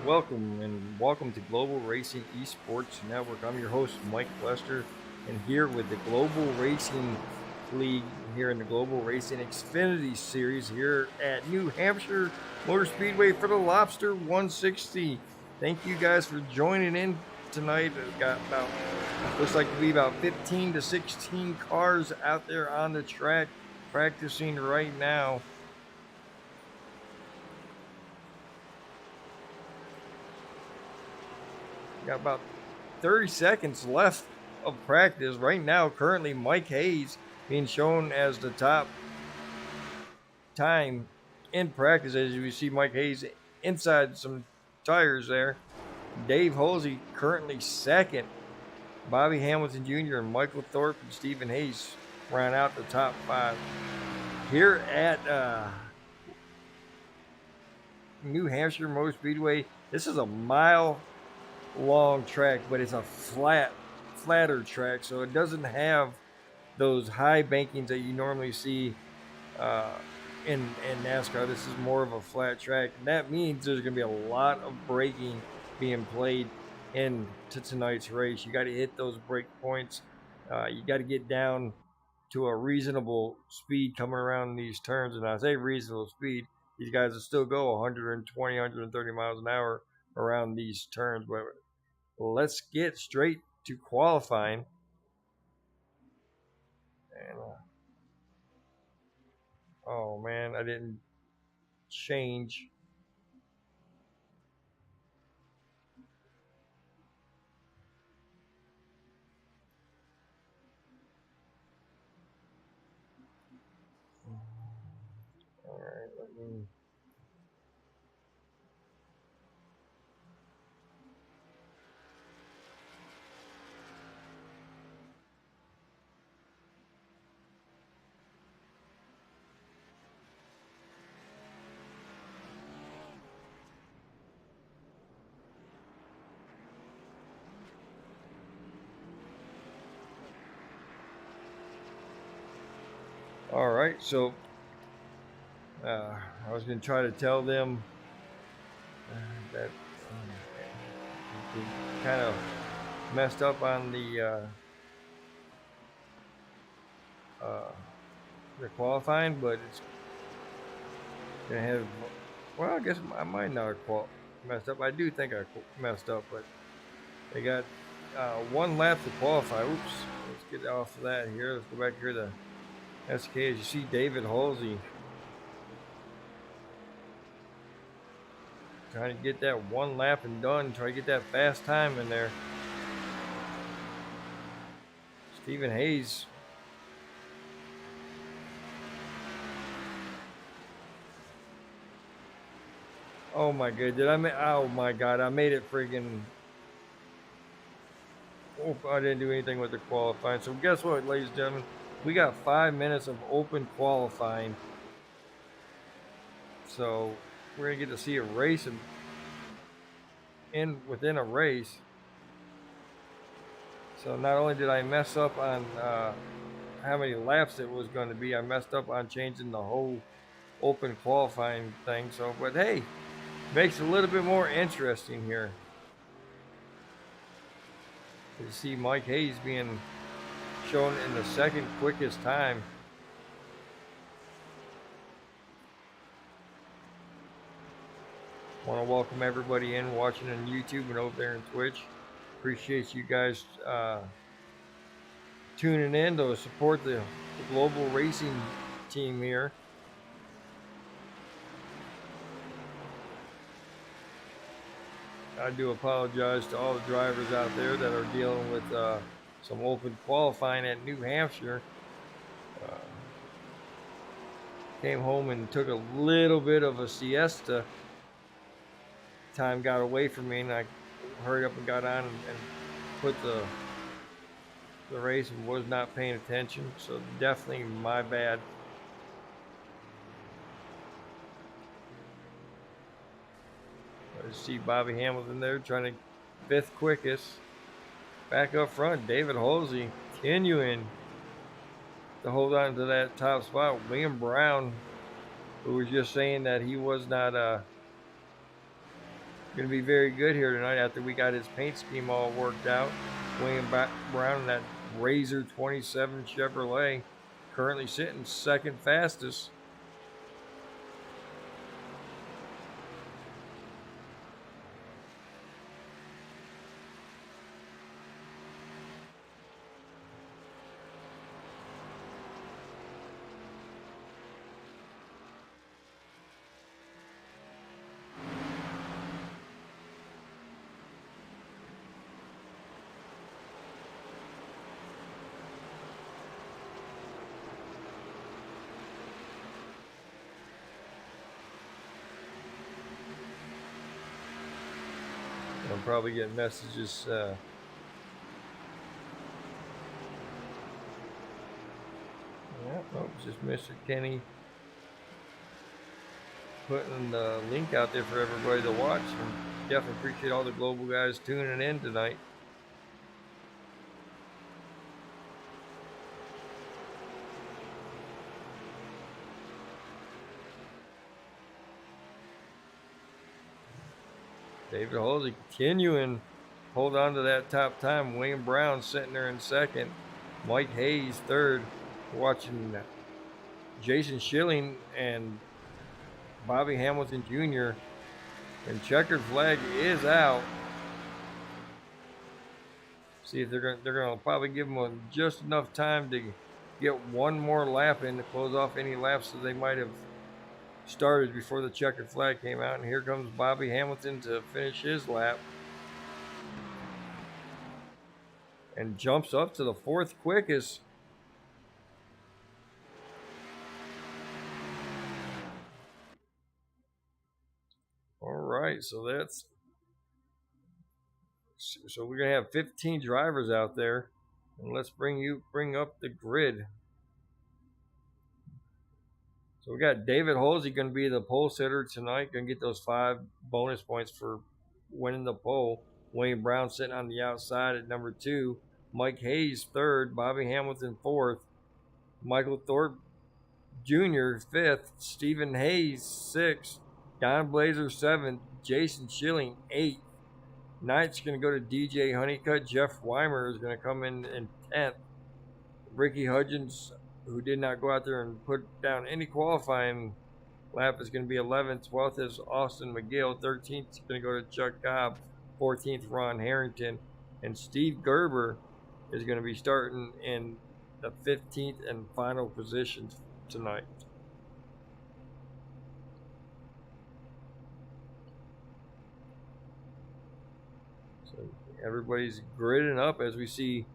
welcome to Global Racing Esports Network. I'm your host, Mike Lester, and here with the Global Racing League here in the Global Racing Xfinity Series here at New Hampshire Motor Speedway for the Lobster 160. Thank you guys for joining in tonight. We've got about looks like to be about 15 to 16 cars out there on the track practicing right now. Got about 30 seconds left of practice right now. Currently, Mike Hayes being shown as the top time in practice. As you see, Mike Hayes inside some tires there. Dave Halsey currently second. Bobby Hamilton Jr. and Michael Thorpe and Stephen Hayes round out the top five. Here at New Hampshire Motor Speedway, this is a mile long track, but it's a flatter track, so it doesn't have those high bankings that you normally see uh, in NASCAR. This is more of a flat track, and that means there's going to be a lot of braking being played into tonight's race. You got to hit those brake points. You got to get down to a reasonable speed coming around these turns, and I say reasonable speed. These guys will still go 120, 130 miles an hour around these turns, but let's get straight to qualifying. And, oh man, I didn't change. All right, let me. All right, so I was going to try to tell them that kind of messed up on the qualifying, but it's going to have. Well, I guess I might not have messed up. I do think I messed up, but they got one lap to qualify. Oops. Let's get off of that here. Let's go back here to SK. As you see, David Halsey trying to get that one lap and done. Try to get that fast time in there. Stephen Hayes. Oh my god! Oh my god! I made it friggin'. Oh, I didn't do anything with the qualifying. So guess what, ladies and gentlemen? We got 5 minutes of open qualifying. So we're gonna get to see a race within a race. So not only did I mess up on how many laps it was going to be, I messed up on changing the whole open qualifying thing. So, but hey, makes it a little bit more interesting here. You see Mike Hayes being shown in the second quickest time. Want to welcome everybody in watching on YouTube and over there on Twitch. Appreciate you guys tuning in to support the global racing team here. I do apologize to all the drivers out there that are dealing with some open qualifying at New Hampshire. Came home and took a little bit of a siesta. Time got away from me, and I hurried up and got on and put the race and was not paying attention. So definitely my bad. I see Bobby Hamilton there trying to fifth quickest. Back up front, David Halsey continuing to hold on to that top spot. William Brown, who was just saying that he was not going to be very good here tonight after we got his paint scheme all worked out. William Brown in that Razor 27 Chevrolet, currently sitting second fastest. I'm probably getting messages. Yeah, oh, just Mr. Kenny putting the link out there for everybody to watch. And definitely appreciate all the global guys tuning in tonight. David Halsey continuing hold on to that top time. William Brown sitting there in second. Mike Hayes third. We're watching Jason Schilling and Bobby Hamilton Jr. And checkered flag is out. See if they're gonna probably give them just enough time to get one more lap in to close off any laps that they might have started before the checkered flag came out. And here comes Bobby Hamilton to finish his lap. And jumps up to the fourth quickest. All right, so we're gonna have 15 drivers out there, and let's bring up the grid. So we got David Halsey going to be the pole sitter tonight, going to get those 5 bonus points for winning the pole. William Brown sitting on the outside at number 2. Mike Hayes third. Bobby Hamilton fourth. Michael Thorpe Jr. fifth. Stephen Hayes sixth. Don Blazer seventh. Jason Schilling eighth. Ninth's going to go to DJ Honeycutt. Jeff Weimer is going to come in 10th. Ricky Hudgens, who did not go out there and put down any qualifying lap, is going to be 11th. 12th is Austin McGill. 13th is going to go to Chuck Cobb. 14th, Ron Harrington. And Steve Gerber is going to be starting in the 15th and final position tonight. So everybody's gridding up as we see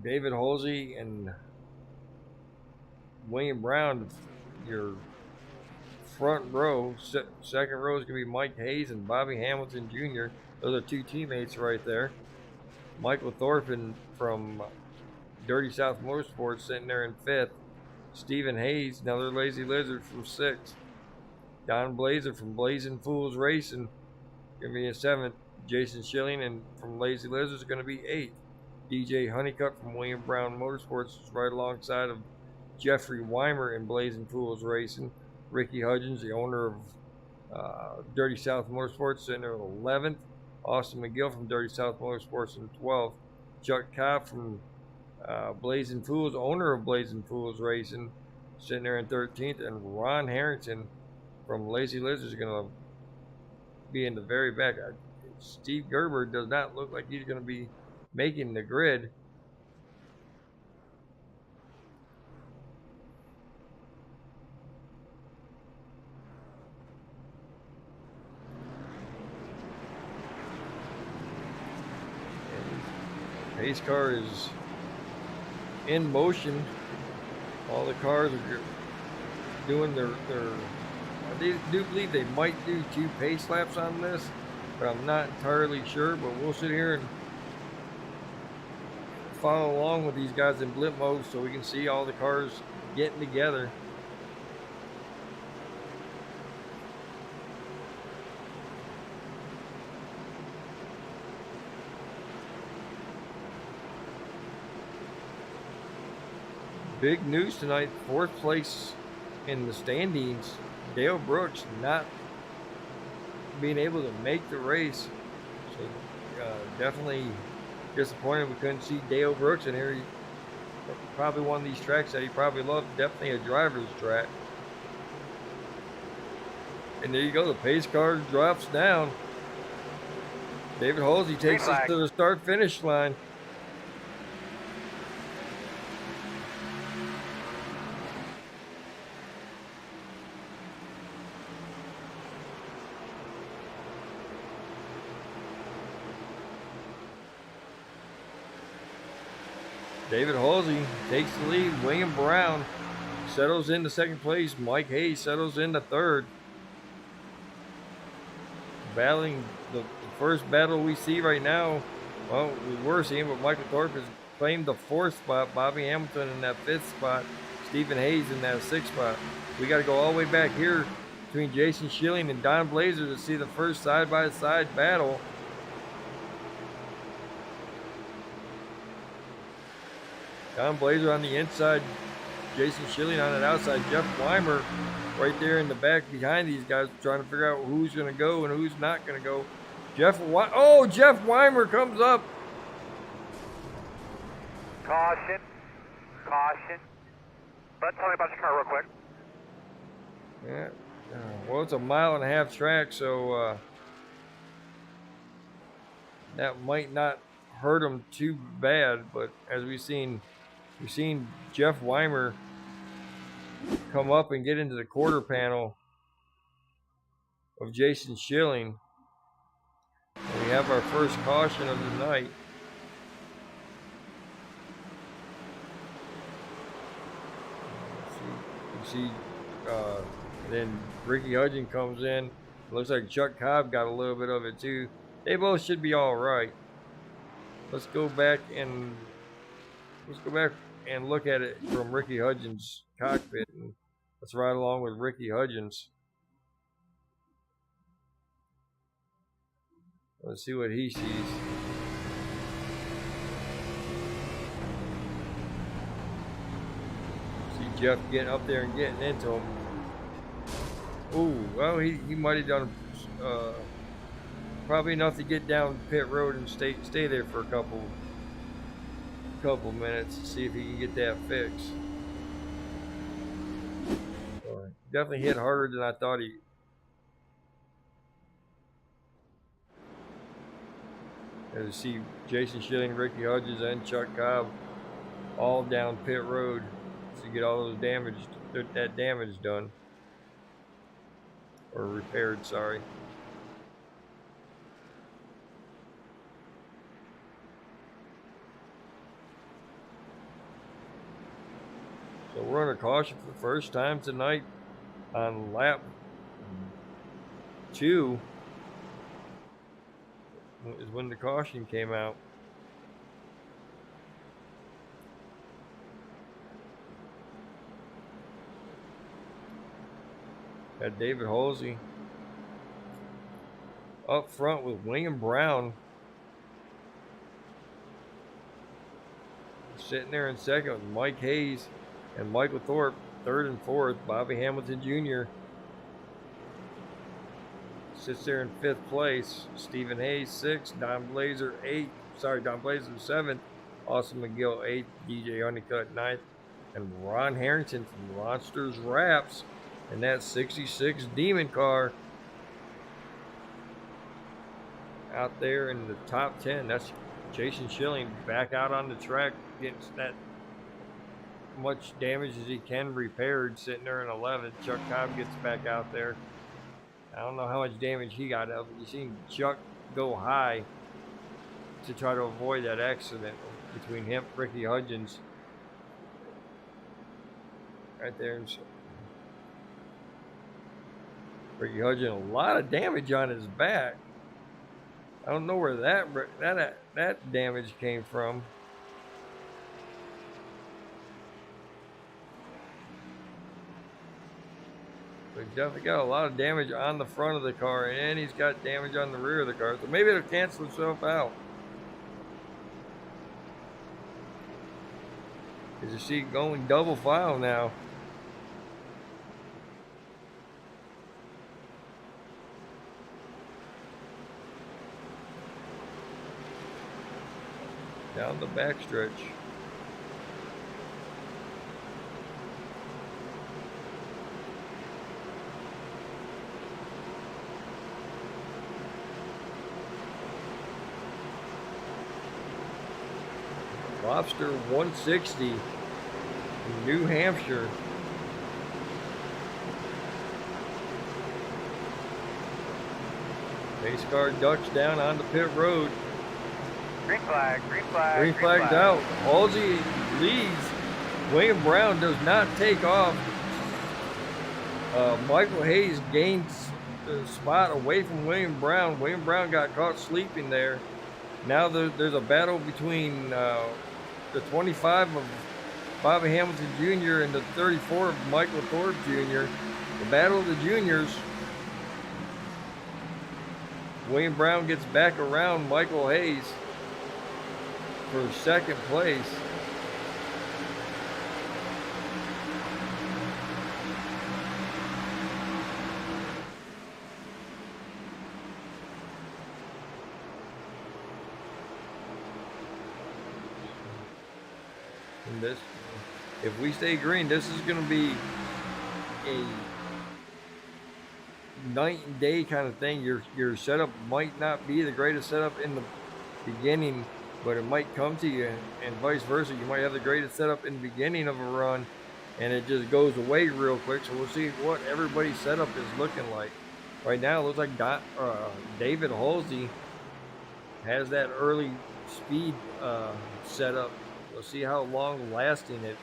David Halsey and William Brown, your front row. Second row is going to be Mike Hayes and Bobby Hamilton Jr. Those are 2 teammates right there. Michael Thorfinn from Dirty South Motorsports sitting there in 5th. Stephen Hayes, another Lazy Lizard, from 6th. Don Blazer from Blazing Fools Racing going to be in 7th. Jason Schilling and from Lazy Lizards is going to be 8th. DJ Honeycutt from William Brown Motorsports is right alongside of Jeffrey Weimer in Blazing Fools Racing. Ricky Hudgens, the owner of Dirty South Motorsports, sitting there in 11th. Austin McGill from Dirty South Motorsports in 12th. Chuck Cobb from Blazing Fools, owner of Blazing Fools Racing, sitting there in 13th. And Ron Harrington from Lazy Lizards is going to be in the very back. Steve Gerber does not look like he's going to be making the grid. Pace car is in motion. All the cars are doing their I do believe they might do 2 pace laps on this, but I'm not entirely sure. But we'll sit here and follow along with these guys in blimp mode so we can see all the cars getting together. Big news tonight, 4th place in the standings. Dale Brooks not being able to make the race. So definitely disappointed we couldn't see Dale Brooks in here. Probably one of these tracks that he probably loved. Definitely a driver's track. And there you go. The pace car drops down. David Halsey takes us to the start-finish line. David Halsey takes the lead. William Brown settles into second place. Mike Hayes settles into third. Battling the first battle we see right now. Well, we were seeing, but Michael Thorpe has claimed the fourth spot. Bobby Hamilton in that fifth spot. Stephen Hayes in that sixth spot. We got to go all the way back here between Jason Schilling and Don Blazer to see the first side-by-side battle. Don Blazer on the inside, Jason Schilling on the outside, Jeff Weimer right there in the back behind these guys trying to figure out who's going to go and who's not going to go. Jeff Weimer comes up. Caution. But tell me about your car real quick. Yeah. Well, it's a 1.5 mile track, so that might not hurt him too bad. But as we've seen Jeff Weimer come up and get into the quarter panel of Jason Schilling. And we have our first caution of the night. You see, then Ricky Hudgens comes in. It looks like Chuck Cobb got a little bit of it too. They both should be all right. Let's go back and look at it from Ricky Hudgens' cockpit, and let's ride along with Ricky Hudgens. Let's see what he sees. See Jeff getting up there and getting into him. Ooh, well, he might have done probably enough to get down pit road and stay there for a couple minutes to see if he can get that fixed. Definitely hit harder than I thought he. As you see Jason Schilling, Ricky Hudgens, and Chuck Cobb all down pit road to get all that damage done. Or repaired, sorry. So we're under caution for the first time tonight on lap 2 is when the caution came out. Got David Halsey up front with William Brown sitting there in second with Mike Hayes and Michael Thorpe third and fourth. Bobby Hamilton Jr. sits there in fifth place. Stephen Hayes sixth. Don Blazer seventh. Austin McGill eighth. DJ Honeycutt ninth. And Ron Harrington from Monsters Wraps in that 66 Demon car out there in the top 10. That's Jason Schilling back out on the track, getting that much damage as he can repaired, sitting there in 11th. Chuck Cobb gets back out there. I don't know how much damage he got up. You seen Chuck go high to try to avoid that accident between him, Ricky Hudgens, right there. And Ricky Hudgens, a lot of damage on his back. I don't know where that damage came from. But he's definitely got a lot of damage on the front of the car, and he's got damage on the rear of the car. So maybe it'll cancel itself out. As you see, going double file now. down the backstretch. Lobster 160 in New Hampshire. Pace car ducks down on the pit road. Green flag, green flag. Green flag's out. Halsey leads. William Brown does not take off. Michael Hayes gains the spot away from William Brown. William Brown got caught sleeping there. Now there's a battle between the 25 of Bobby Hamilton Jr. and the 34 of Michael Thorpe Jr. The battle of the juniors. William Brown gets back around Michael Hayes for second place. And this, if we stay green, this is going to be a night and day kind of thing. Your setup might not be the greatest setup in the beginning, but it might come to you, and vice versa. You might have the greatest setup in the beginning of a run, and it just goes away real quick. So we'll see what everybody's setup is looking like. Right now, it looks like David Halsey has that early speed setup. We'll see how long lasting it.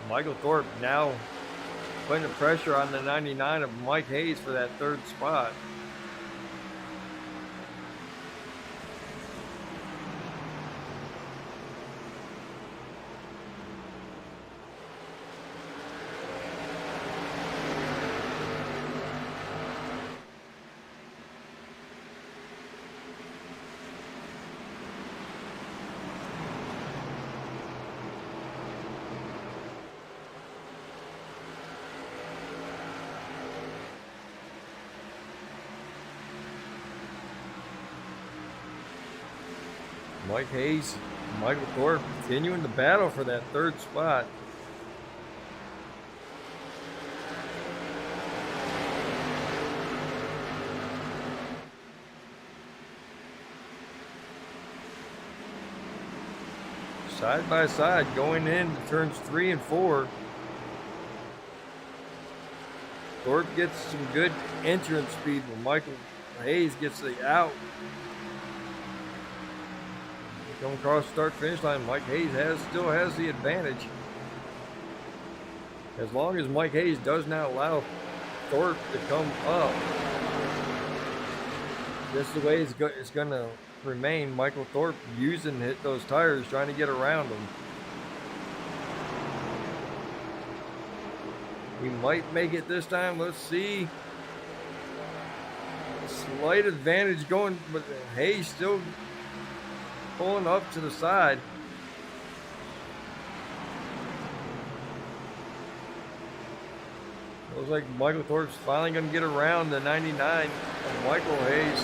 Michael Thorpe now putting the pressure on the 99 of Mike Hayes for that third spot. Mike Hayes, Michael Thorpe continuing the battle for that third spot. Side by side going into turns 3 and 4. Thorpe gets some good entrance speed when Michael Hayes gets the out. Come across the start finish line, Mike Hayes still has the advantage. As long as Mike Hayes does not allow Thorpe to come up, this is the way it's going to remain. Michael Thorpe using those tires, trying to get around them. We might make it this time. Let's see. Slight advantage going, but Hayes still pulling up to the side. Looks like Michael Thorpe's finally going to get around the 99 of Michael Hayes.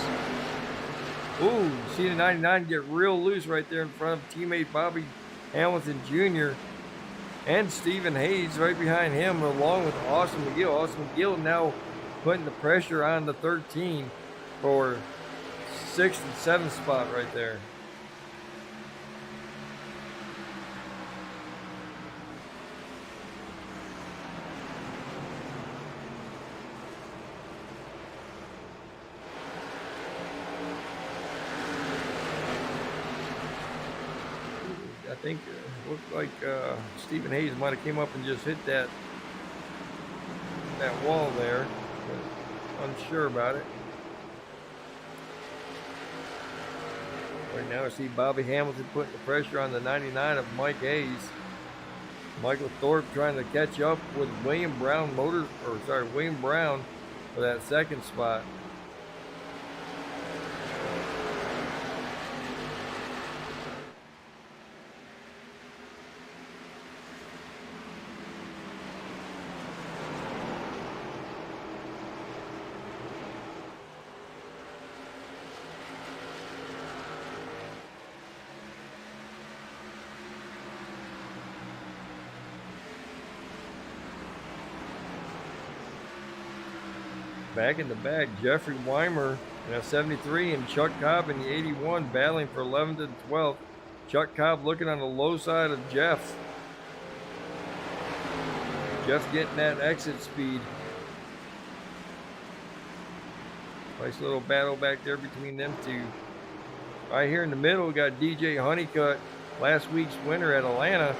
Ooh, see the 99 get real loose right there in front of teammate Bobby Hamilton Jr. and Stephen Hayes right behind him, along with Austin McGill. Austin McGill now putting the pressure on the 13 for 6th and 7th spot right there. I think it looked like Stephen Hayes might have came up and just hit that wall there, but unsure about it. Right now I see Bobby Hamilton putting the pressure on the 99 of Mike Hayes. Michael Thorpe trying to catch up with William Brown William Brown for that second spot. back in the back, Jeffrey Weimer in a 73 and Chuck Cobb in the 81 battling for 11th and 12th. Chuck Cobb looking on the low side of Jeff. Jeff getting that exit speed. Nice little battle back there between them two. Right here in the middle, we got DJ Honeycutt, last week's winner at Atlanta.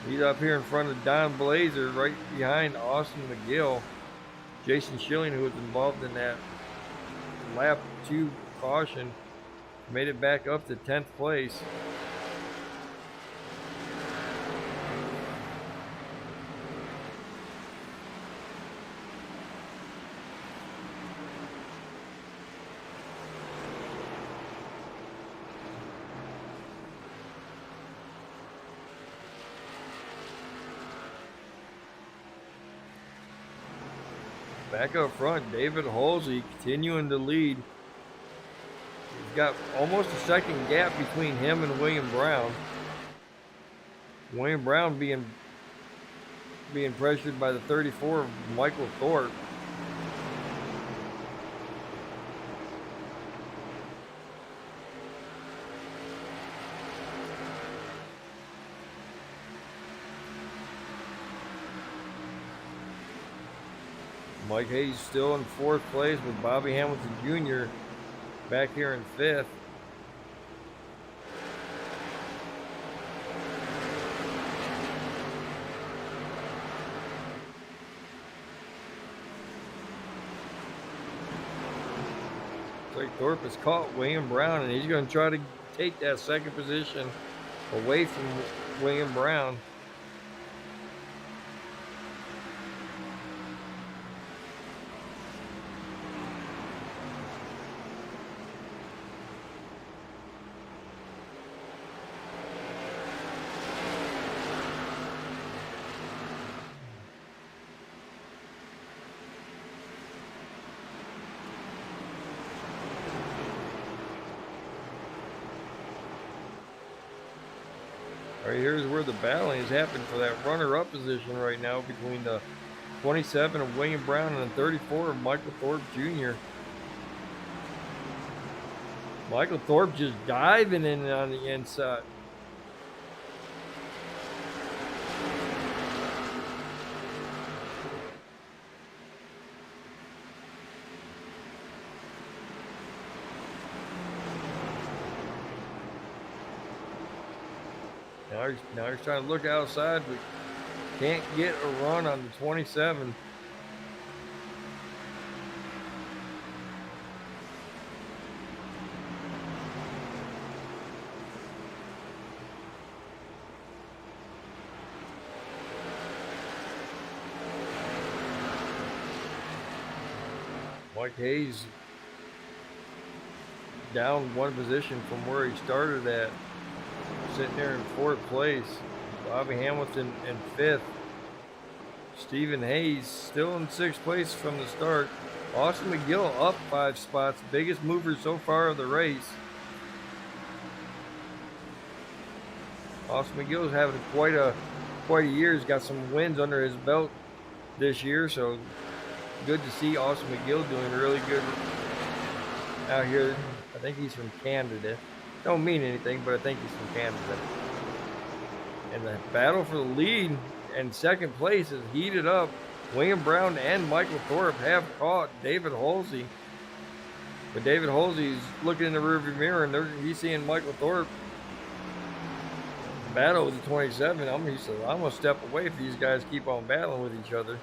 He's up here in front of Don Blazer, right behind Austin McGill. Jason Schilling, who was involved in that lap 2 caution, made it back up to 10th place. Back up front, David Halsey continuing to lead. He's got almost a second gap between him and William Brown. William Brown being pressured by the 34 of Michael Thorpe. Mike Hayes still in 4th place with Bobby Hamilton Jr. back here in 5th. Looks like Thorpe has caught William Brown, and he's going to try to take that second position away from William Brown. Right here's where the battling is happening for that runner-up position right now between the 27 of William Brown and the 34 of Michael Thorpe Jr. Michael Thorpe just diving in on the inside. Now he's trying to look outside, but can't get a run on the 27. Mike Hayes down one position from where he started at. Sitting there in 4th place. Bobby Hamilton in 5th. Stephen Hayes still in 6th place from the start. Austin McGill up 5 spots. Biggest mover so far of the race. Austin McGill's having quite a year. He's got some wins under his belt this year, so good to see Austin McGill doing really good out here. I think he's from Canada. Don't mean anything, but I think he's from Canada. And the battle for the lead and 2nd place is heated up. William Brown and Michael Thorpe have caught David Halsey. But David Halsey's looking in the rearview mirror and he's seeing Michael Thorpe battle with the 27. I'm going to step away if these guys keep on battling with each other.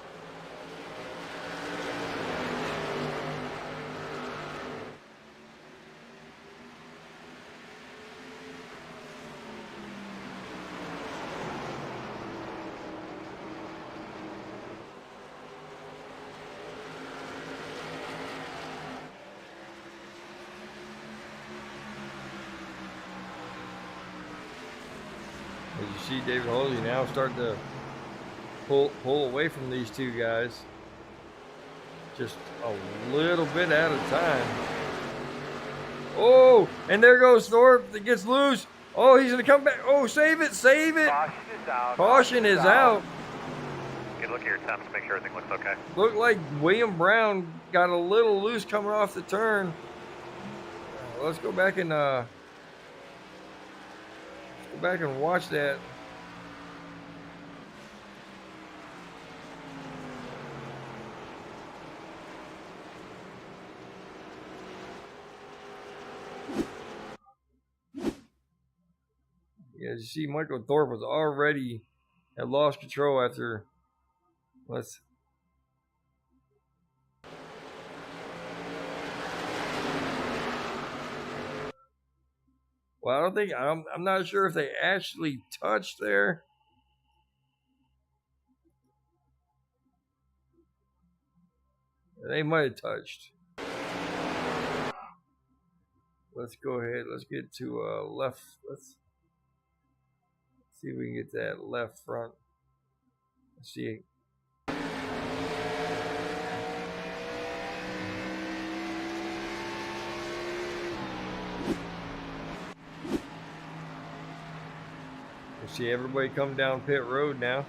As you see David Halsey now starting to pull away from these two guys. Just a little bit at a time. Oh, and there goes Thorpe. It gets loose. Oh, he's going to come back. Oh, save it, save it. Caution is out. Caution is out. Good look at your temps, make sure everything looks okay. Looked like William Brown got a little loose coming off the turn. Let's go back and watch that. Yeah, as you see, Michael Thorpe was already had lost control after. Let's. Well, I don't think I'm not sure if they actually touched there. They might have touched. Let's go ahead. Let's get to left. Let's see if we can get that left front. Let's see. We'll see everybody come down pit road now.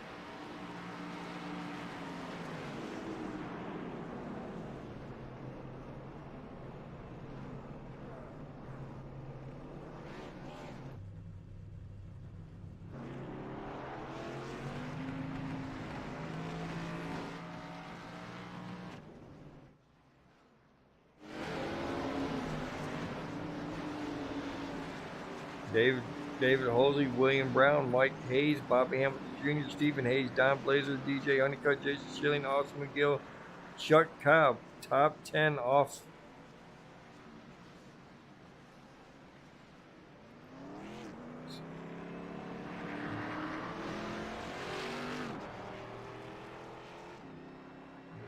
David Holsey, William Brown, Mike Hayes, Bobby Hamilton Jr., Stephen Hayes, Don Blazer, DJ Honeycutt, Jason Schilling, Austin McGill, Chuck Cobb, top 10 off.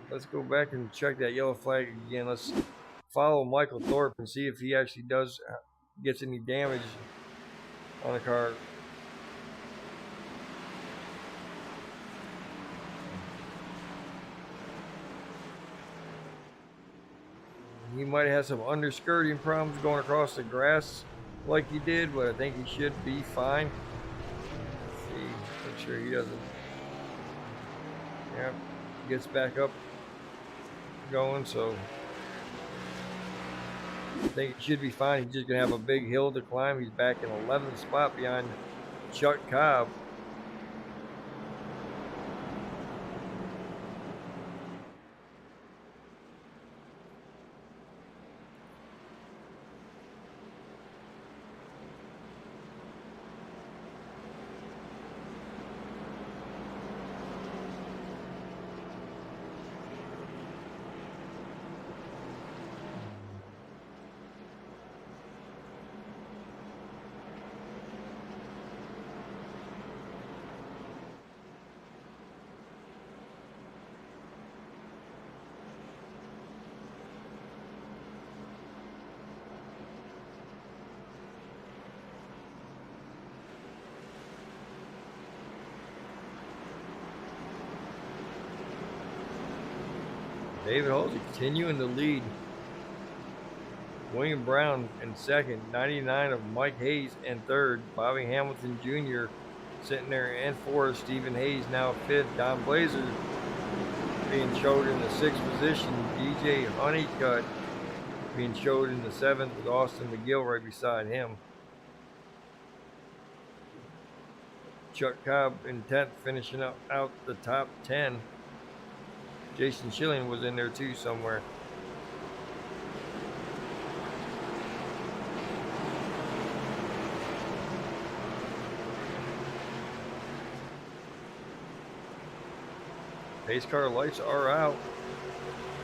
Let's go back and check that yellow flag again. Let's follow Michael Thorpe and see if he actually gets any damage on the car. He might have some underskirting problems going across the grass like he did, but I think he should be fine. Let's see, make sure he doesn't. Yeah, gets back up going, so I think he should be fine. He's just gonna have a big hill to climb. He's back in 11th spot behind Chuck Cobb. David Halsey continuing to lead. William Brown in second, 99 of Mike Hayes in third. Bobby Hamilton Jr. sitting there in fourth. Stephen Hayes now fifth. Don Blazer being showed in the sixth position. DJ Honeycutt being showed in the seventh with Austin McGill right beside him. Chuck Cobb in 10th, finishing out the top 10. Jason Schilling was in there too somewhere. Pace car lights are out.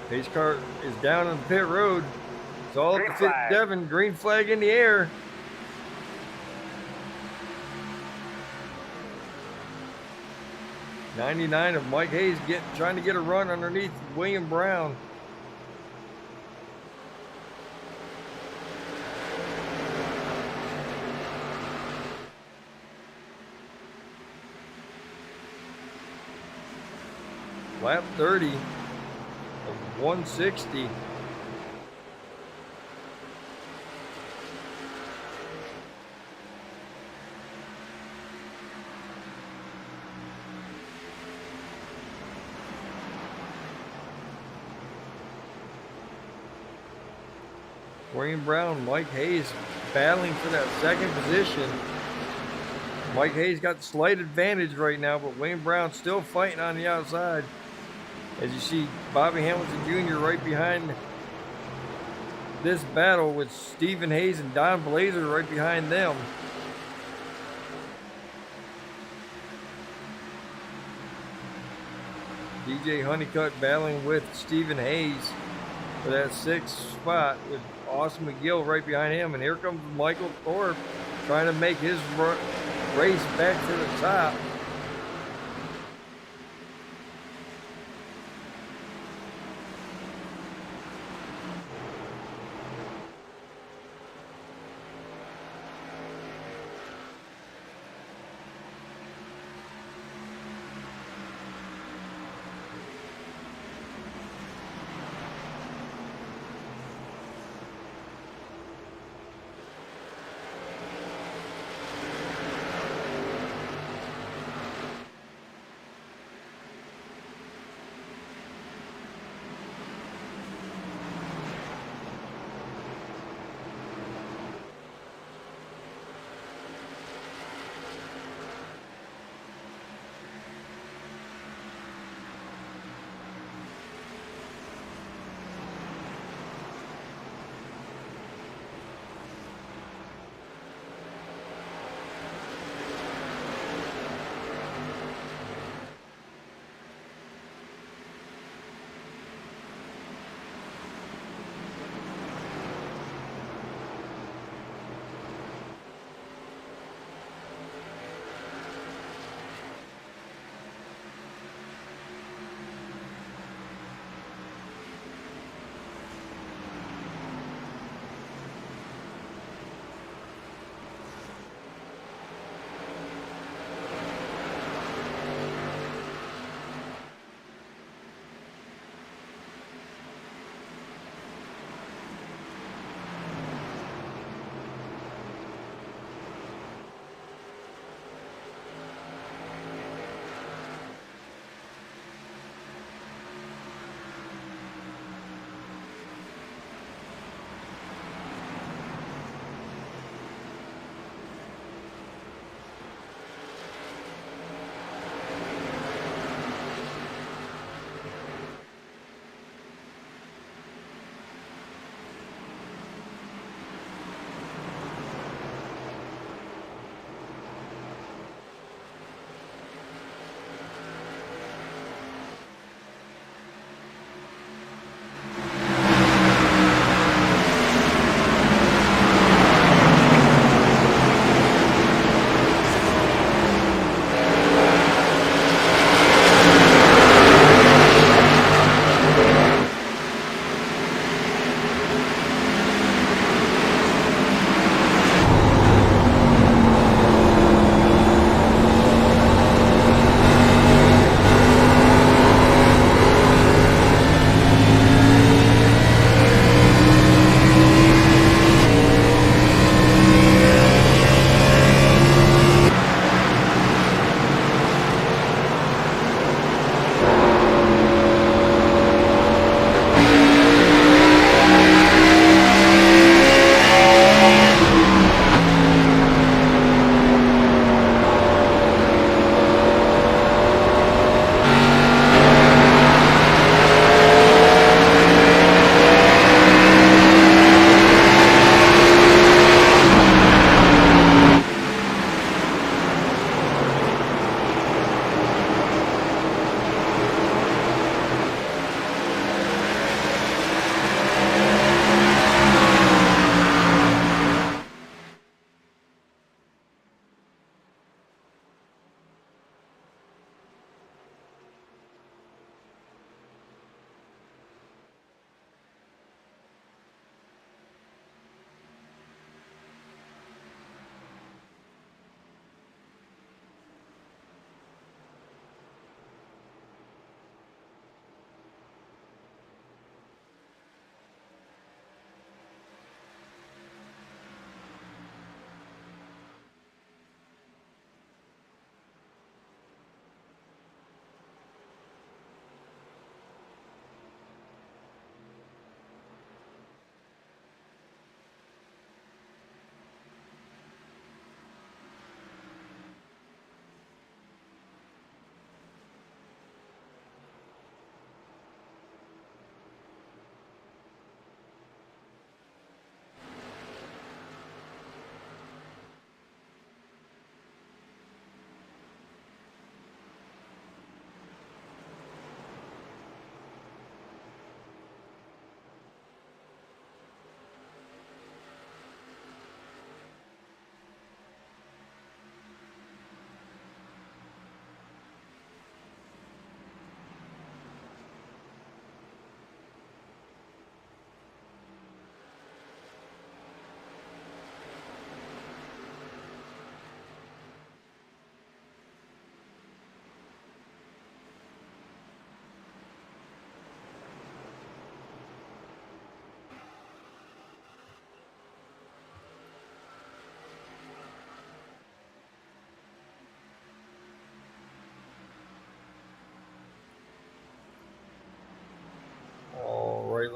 Pace car is down on the pit road. It's all up to 57. Green flag in the air. '99 of Mike Hayes trying to get a run underneath William Brown. Lap 30 of 160. Wayne Brown, Mike Hayes battling for that second position. Mike Hayes got the slight advantage right now, but Wayne Brown still fighting on the outside. As you see Bobby Hamilton Jr. right behind this battle with Stephen Hayes and Don Blazer right behind them. DJ Honeycutt battling with Stephen Hayes for that 6th spot with Austin McGill right behind him. And here comes Michael Thorpe trying to make his race back to the top.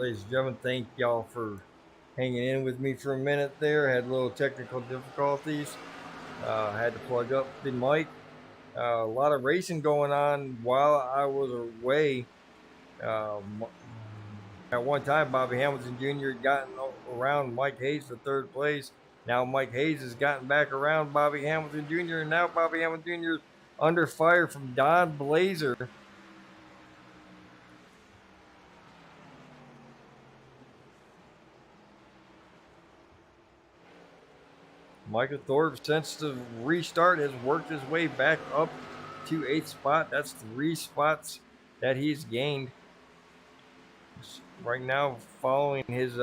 ladies and gentlemen, thank y'all for hanging in with me for a minute there. Had a little technical difficulties. Had to plug up the mic. A lot of racing going on while I was away. At one time, Bobby Hamilton Jr. had gotten around Mike Hayes for third place. Now Mike Hayes has gotten back around Bobby Hamilton Jr. And now Bobby Hamilton Jr. is under fire from Don Blazer. Michael Thorpe, since the restart, has worked his way back up to 8th spot. That's 3 spots that he's gained. Right now, following his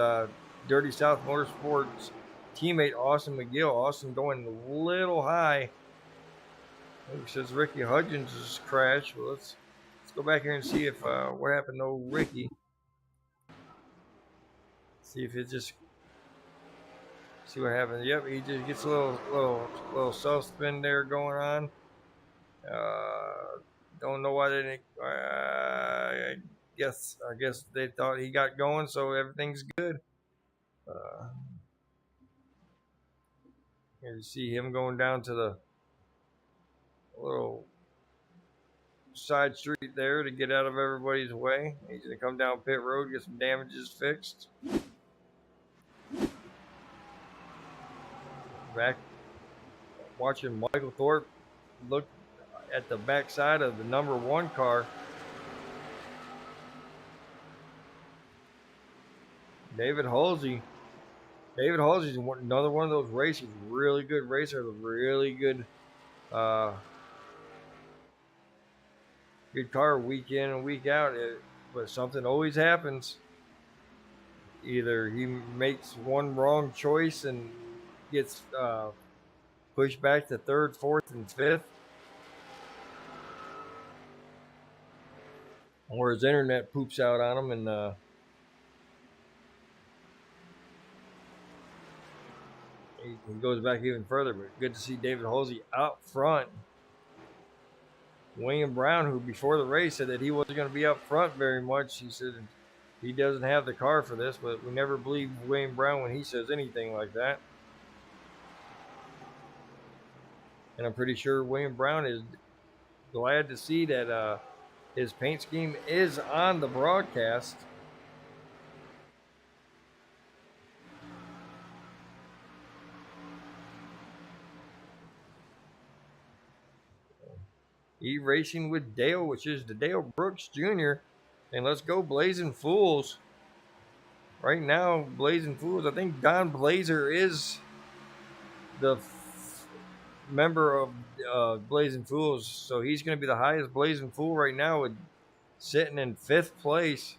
Dirty South Motorsports teammate, Austin McGill. Austin going a little high. He says Ricky Hudgens has crashed. Well, let's go back here and see if what happened to old Ricky. See if it just see what happens. Yep, he just gets a little self spin there going on. Don't know why they didn't. I guess they thought he got going, so everything's good. Here you see him going down to the little side street there to get out of everybody's way. He's gonna come down pit road, get some damages fixed. Back watching Michael Thorpe look at the backside of the number 1 car. David Halsey. David Halsey's another one of those racers. Really good racer. Really good good car week in and week out. But something always happens. Either he makes one wrong choice and gets pushed back to 3rd, 4th, and 5th. Or his internet poops out on him and he goes back even further. But good to see David Halsey out front. William Brown, who before the race said that he wasn't going to be up front very much, he said he doesn't have the car for this, but we never believe William Brown when he says anything like that. And I'm pretty sure William Brown is glad to see that his paint scheme is on the broadcast. E-Racing with Dale, which is the Dale Brooks Jr. And let's go Blazing Fools. Right now, Blazing Fools, I think Don Blazer is the member of Blazing Fools. So he's going to be the highest Blazing Fool right now, with sitting in 5th place.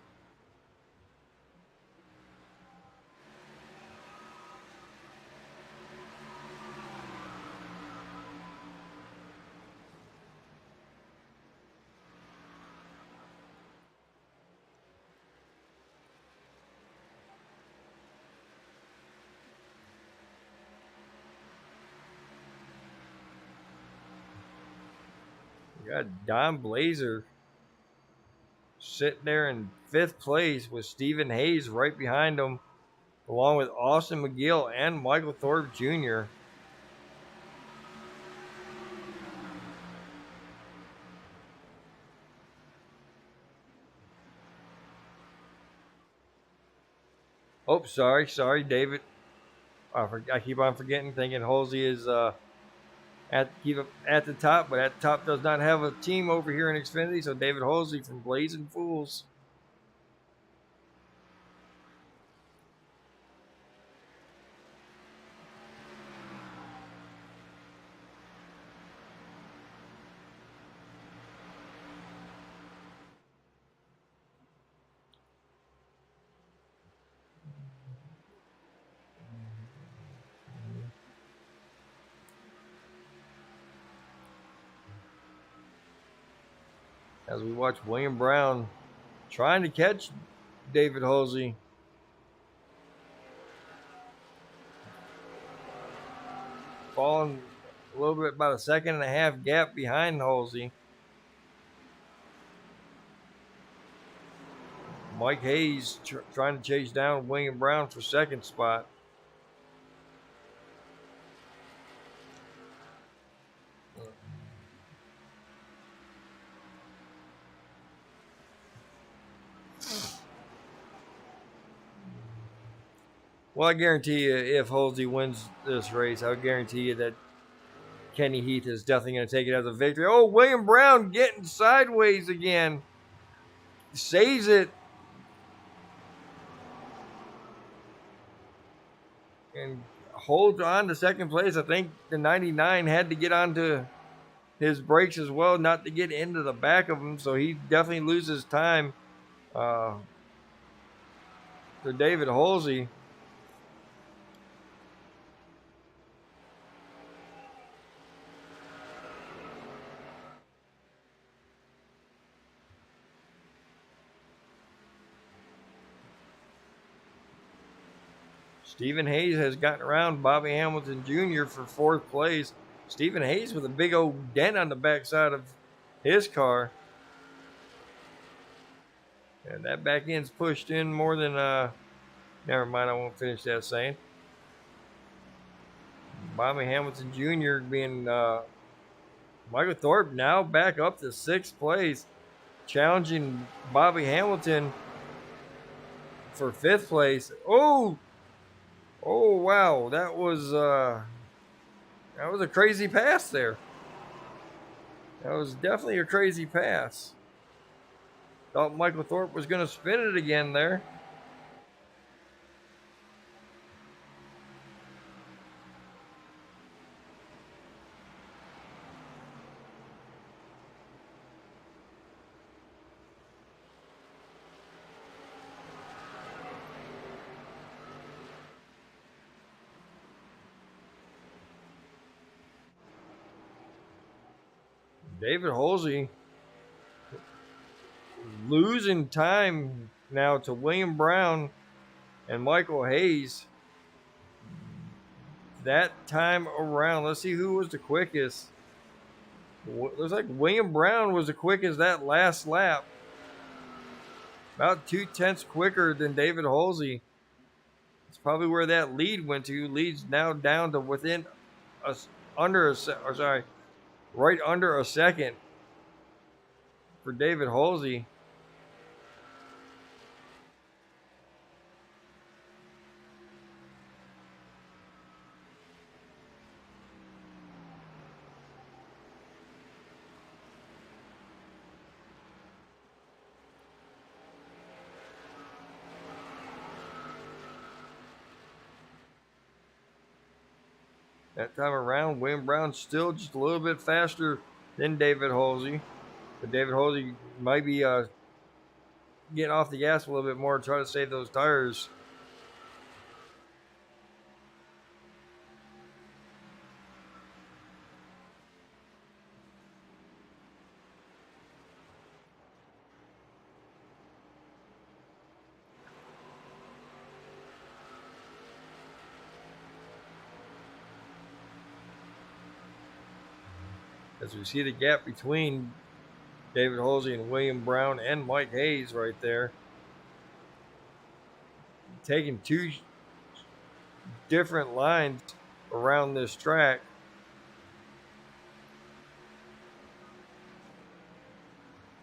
We got Don Blazer sitting there in 5th place with Stephen Hayes right behind him, along with Austin McGill and Michael Thorpe Jr. Oh, sorry, David. I keep on forgetting, thinking Halsey is at the top, but at the top does not have a team over here in Xfinity. So David Halsey from Blazing Fools. As we watch William Brown trying to catch David Halsey. Falling a little bit, about a 1.5 second gap behind Halsey. Mike Hayes trying to chase down William Brown for second spot. Well, I guarantee you, if Halsey wins this race, I would guarantee you that Kenny Heath is definitely going to take it as a victory. Oh, William Brown getting sideways again. Saves it. And holds on to second place. I think the 99 had to get onto his brakes as well, not to get into the back of him. So he definitely loses time to David Halsey. Stephen Hayes has gotten around Bobby Hamilton Jr. for fourth place. Stephen Hayes with a big old dent on the backside of his car. And that back end's pushed in more than, never mind, I won't finish that saying. Bobby Hamilton Jr. being, Michael Thorpe now back up to sixth place, challenging Bobby Hamilton for fifth place. Oh wow, that was a crazy pass there. That was definitely a crazy pass. Thought Michael Thorpe was going to spin it again there. David Halsey losing time now to William Brown and Michael Hayes. That time around, let's see who was the quickest. It looks like William Brown was the quickest that last lap. About 2/10 quicker than David Halsey. It's probably where that lead went to. Lead's now down to within right under a second for David Halsey. That time around, William Brown still just a little bit faster than David Halsey. But David Halsey might be getting off the gas a little bit more to try to save those tires. As we see the gap between David Halsey and William Brown and Mike Hayes right there. Taking two different lines around this track.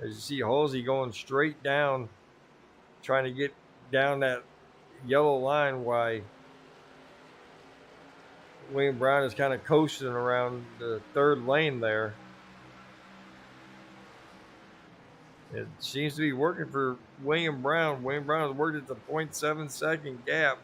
As you see Halsey going straight down, trying to get down that yellow line while William Brown is kind of coasting around the third lane there. It seems to be working for William Brown. William Brown has worked at the 0.7 second gap.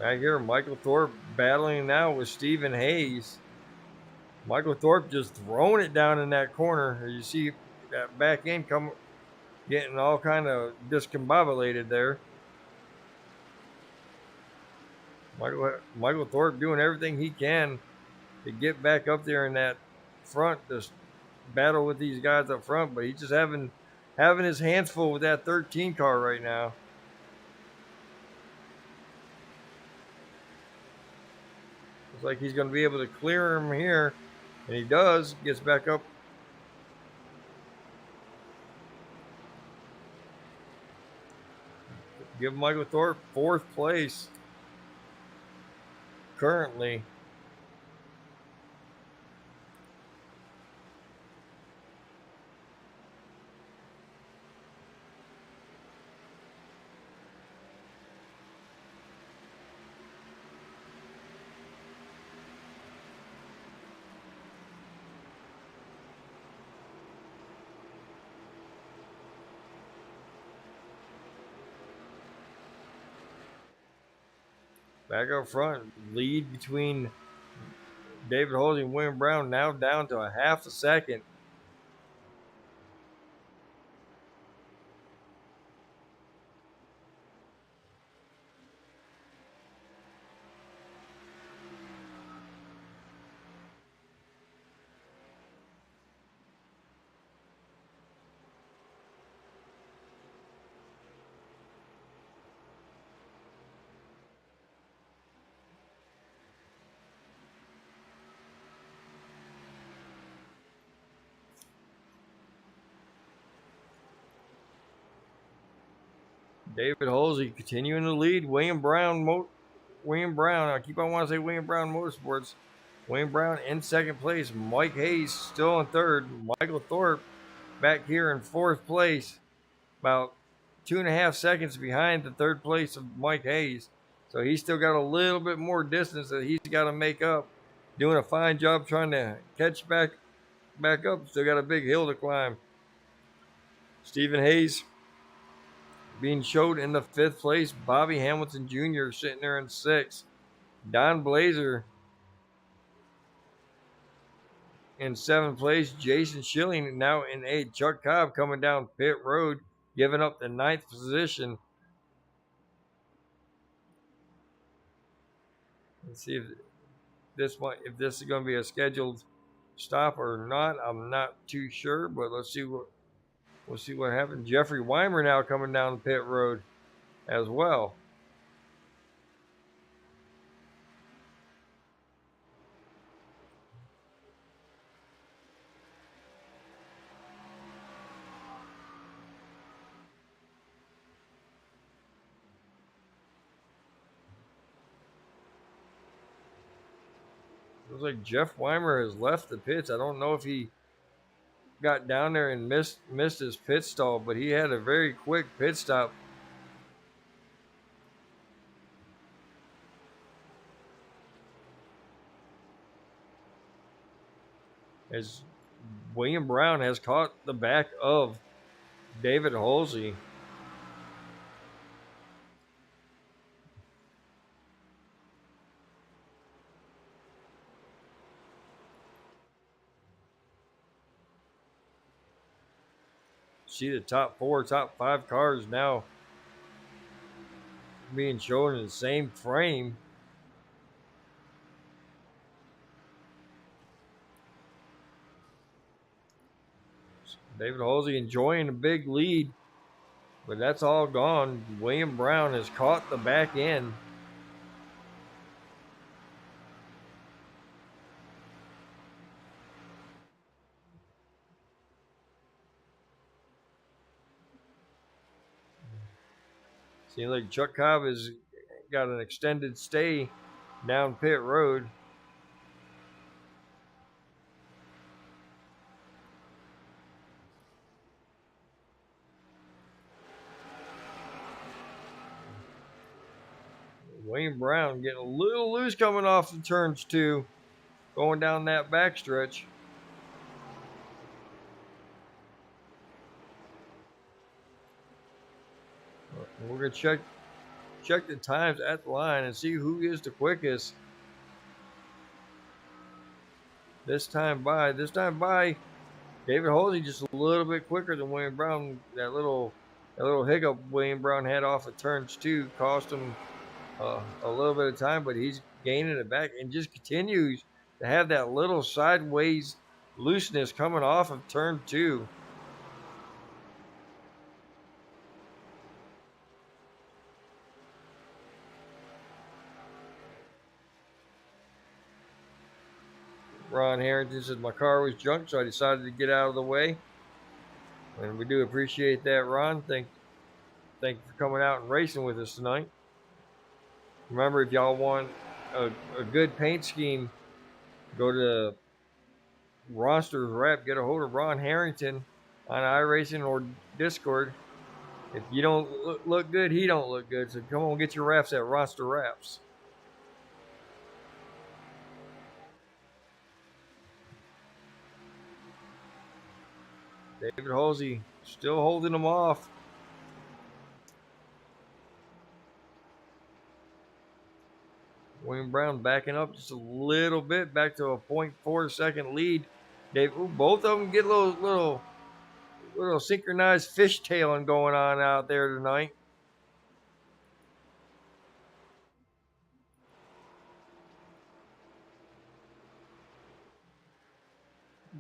Right here, Michael Thorpe battling now with Stephen Hayes. Michael Thorpe just throwing it down in that corner. You see that back end getting all kind of discombobulated there. Michael Thorpe doing everything he can to get back up there in that front to battle with these guys up front, but he's just having his hands full with that 13 car right now. Looks like he's going to be able to clear him here, and he does. Gets back up. Give Michael Thorpe fourth place currently. Back up front, lead between David Halsey and William Brown now down to a half a second. David Halsey continuing to lead. William Brown, I keep on wanting to say William Brown Motorsports. William Brown in second place. Mike Hayes still in third. Michael Thorpe back here in fourth place, about 2.5 seconds behind the third place of Mike Hayes. So he's still got a little bit more distance that he's got to make up. Doing a fine job trying to catch back up. Still got a big hill to climb. Stephen Hayes being showed in the fifth place. Bobby Hamilton Jr. sitting there in sixth. Don Blazer in seventh place. Jason Schilling now in eighth. Chuck Cobb coming down pit road, giving up the ninth position. Let's see if this is going to be a scheduled stop or not. I'm not too sure, but let's see what happens. Jeffrey Weimer now coming down the pit road as well. Looks like Jeff Weimer has left the pits. I don't know if he got down there and missed his pit stall, but he had a very quick pit stop. As William Brown has caught the back of David Halsey. See the top 5 cars now being shown in the same frame. David Halsey enjoying a big lead, but that's all gone. William Brown has caught the back end. Seems like Chuck Cobb has got an extended stay down pit road. William Brown getting a little loose coming off the turns too, going down that backstretch. We're going to check the times at the line and see who is the quickest. This time by, David Halsey just a little bit quicker than William Brown. That little hiccup William Brown had off of turns 2 cost him a little bit of time, but he's gaining it back and just continues to have that little sideways looseness coming off of turn 2. Ron Harrington says my car was junk, so I decided to get out of the way. And we do appreciate that, Ron. Thank you for coming out and racing with us tonight. Remember, if y'all want a good paint scheme, go to Roster's Rep, get a hold of Ron Harrington on iRacing or Discord. If you don't look good, he don't look good. So come on, get your wraps at Roster Wraps. David Halsey still holding them off. William Brown backing up just a little bit, back to a 0.4 second lead. Both of them get a little synchronized fishtailing going on out there tonight.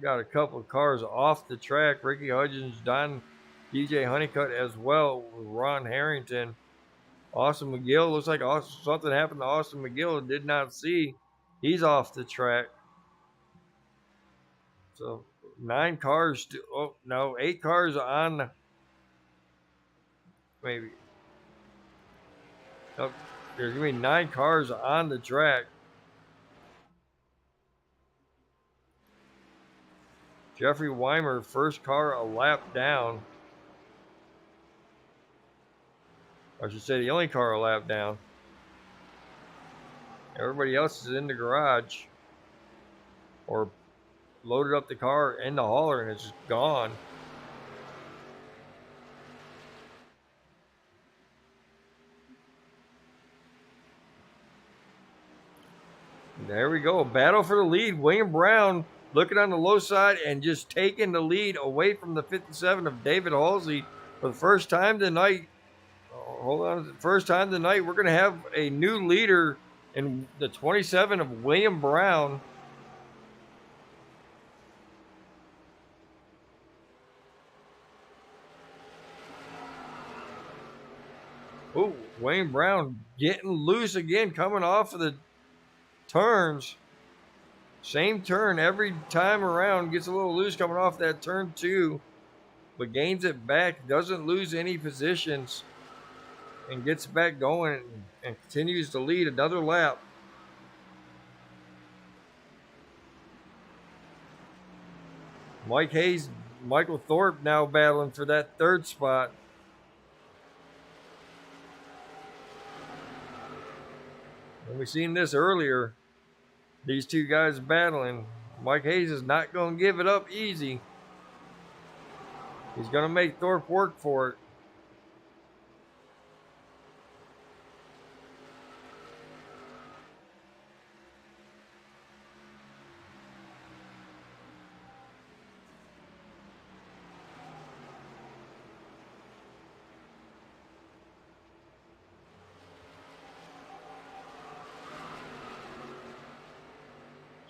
Got a couple of cars off the track. Ricky Hudgens, DJ Honeycutt as well with Ron Harrington. Austin McGill, looks like something happened to Austin McGill. Did not see. He's off the track. So 8 cars on. Maybe. Oh, there's going to be 9 cars on the track. Jeffrey Weimer, first car a lap down. I should say the only car a lap down. Everybody else is in the garage or loaded up the car in the hauler and it's just gone. There we go. Battle for the lead. William Brown looking on the low side and just taking the lead away from the 57 of David Halsey for the first time tonight. Hold on. First time tonight, we're going to have a new leader in the 27 of William Brown. Oh, William Brown getting loose again, coming off of the turns. Same turn every time around, gets a little loose coming off that turn 2, but gains it back, doesn't lose any positions, and gets back going and continues to lead another lap. Mike Hayes, Michael Thorpe now battling for that 3rd spot. And we seen this earlier. These two guys battling. Mike Hayes is not going to give it up easy. He's going to make Thorpe work for it.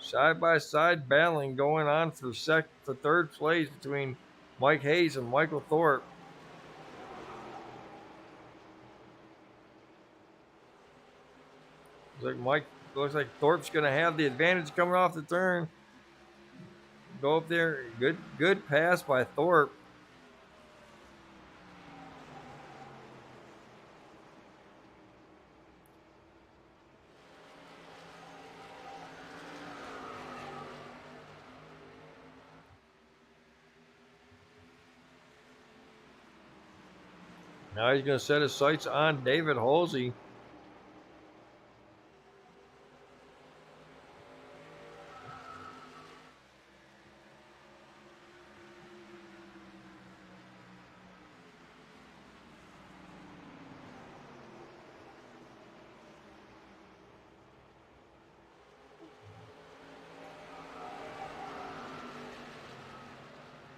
Side-by-side battling going on for 3rd place between Mike Hayes and Michael Thorpe. Looks like Thorpe's going to have the advantage coming off the turn. Go up there. Good pass by Thorpe. Now he's going to set his sights on David Halsey.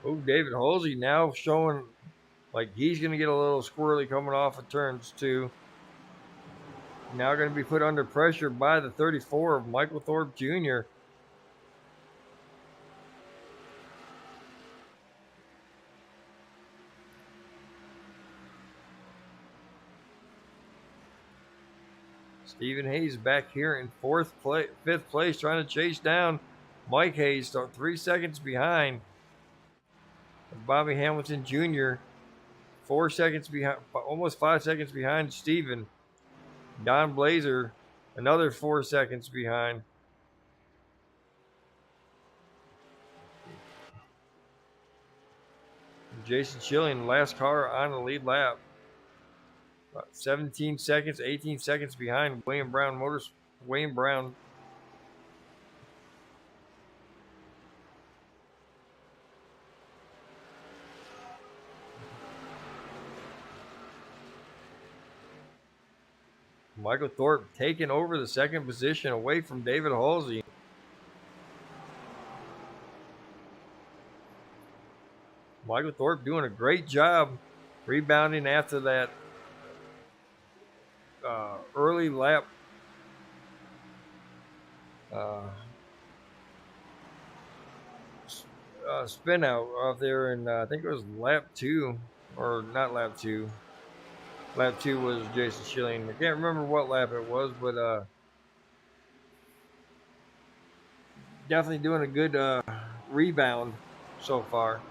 Oh, David Halsey now showing like he's going to get a little squirrely coming off of turns 2. Now going to be put under pressure by the 34 of Michael Thorpe Jr. Stephen Hayes back here in fifth place, trying to chase down Mike Hayes, 3 seconds behind. Bobby Hamilton Jr. 4 seconds behind, almost 5 seconds behind Stephen. Don Blazer, another 4 seconds behind. Jason Schilling, last car on the lead lap. 17 seconds, 18 seconds behind William Brown Motors. William Brown. Michael Thorpe taking over the second position away from David Halsey. Michael Thorpe doing a great job rebounding after that early lap spin out there in I think it was lap 2, or not lap 2. Lap 2 was Jason Schilling. I can't remember what lap it was, but definitely doing a good rebound so far.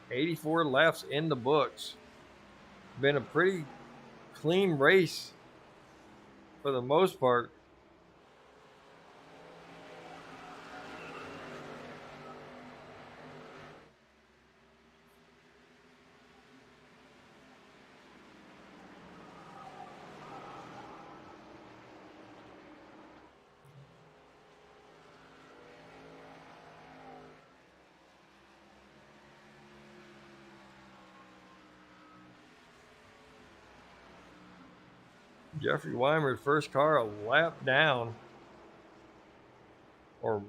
$84 laps in the books. Been a pretty clean race for the most part. Jeffrey Weimer's first car a lap down, or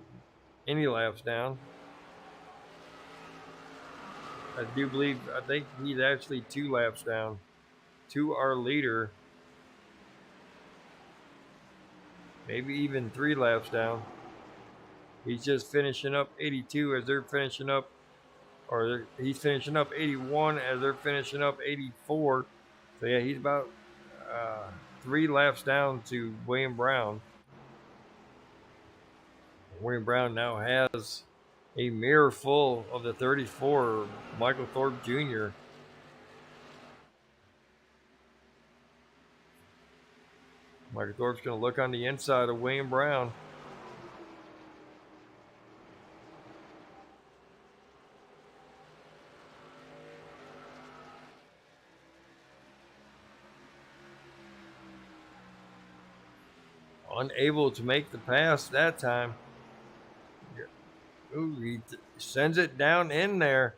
any laps down. I think he's actually 2 laps down to our leader. Maybe even 3 laps down. He's just finishing up 82 as they're finishing up, or he's finishing up 81 as they're finishing up 84. So yeah, he's about 3 laps down to William Brown. William Brown now has a mirror full of the 34, Michael Thorpe Jr. Michael Thorpe's going to look on the inside of William Brown. Unable to make the pass that time. Ooh, he sends it down in there.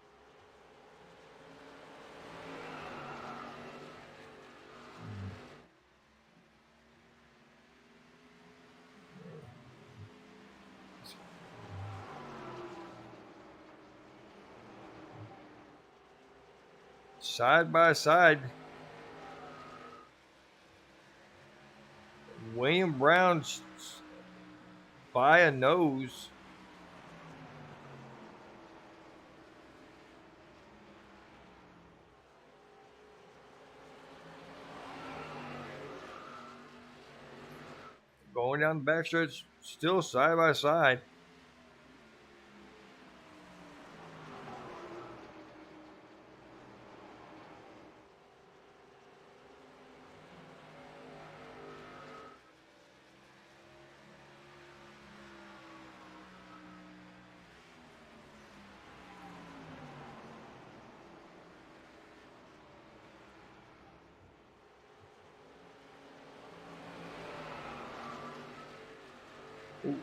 Side by side. William Brown by a nose. Going down the backstretch, still side by side.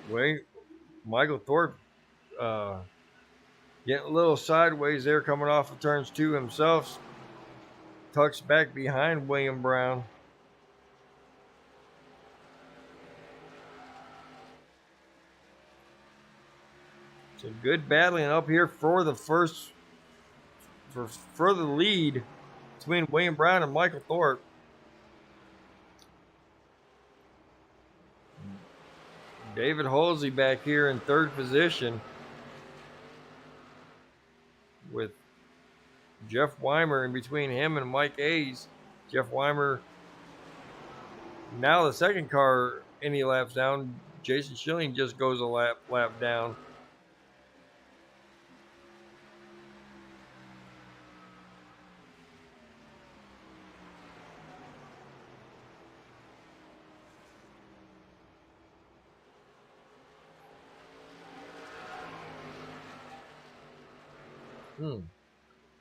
Wait, Michael Thorpe getting a little sideways there coming off of turns 2 himself. Tucks back behind William Brown. So good battling up here for the the lead between William Brown and Michael Thorpe. David Halsey back here in third position with Jeff Weimer in between him and Mike Hayes. Jeff Weimer now the second car any laps down. Jason Schilling just goes a lap down.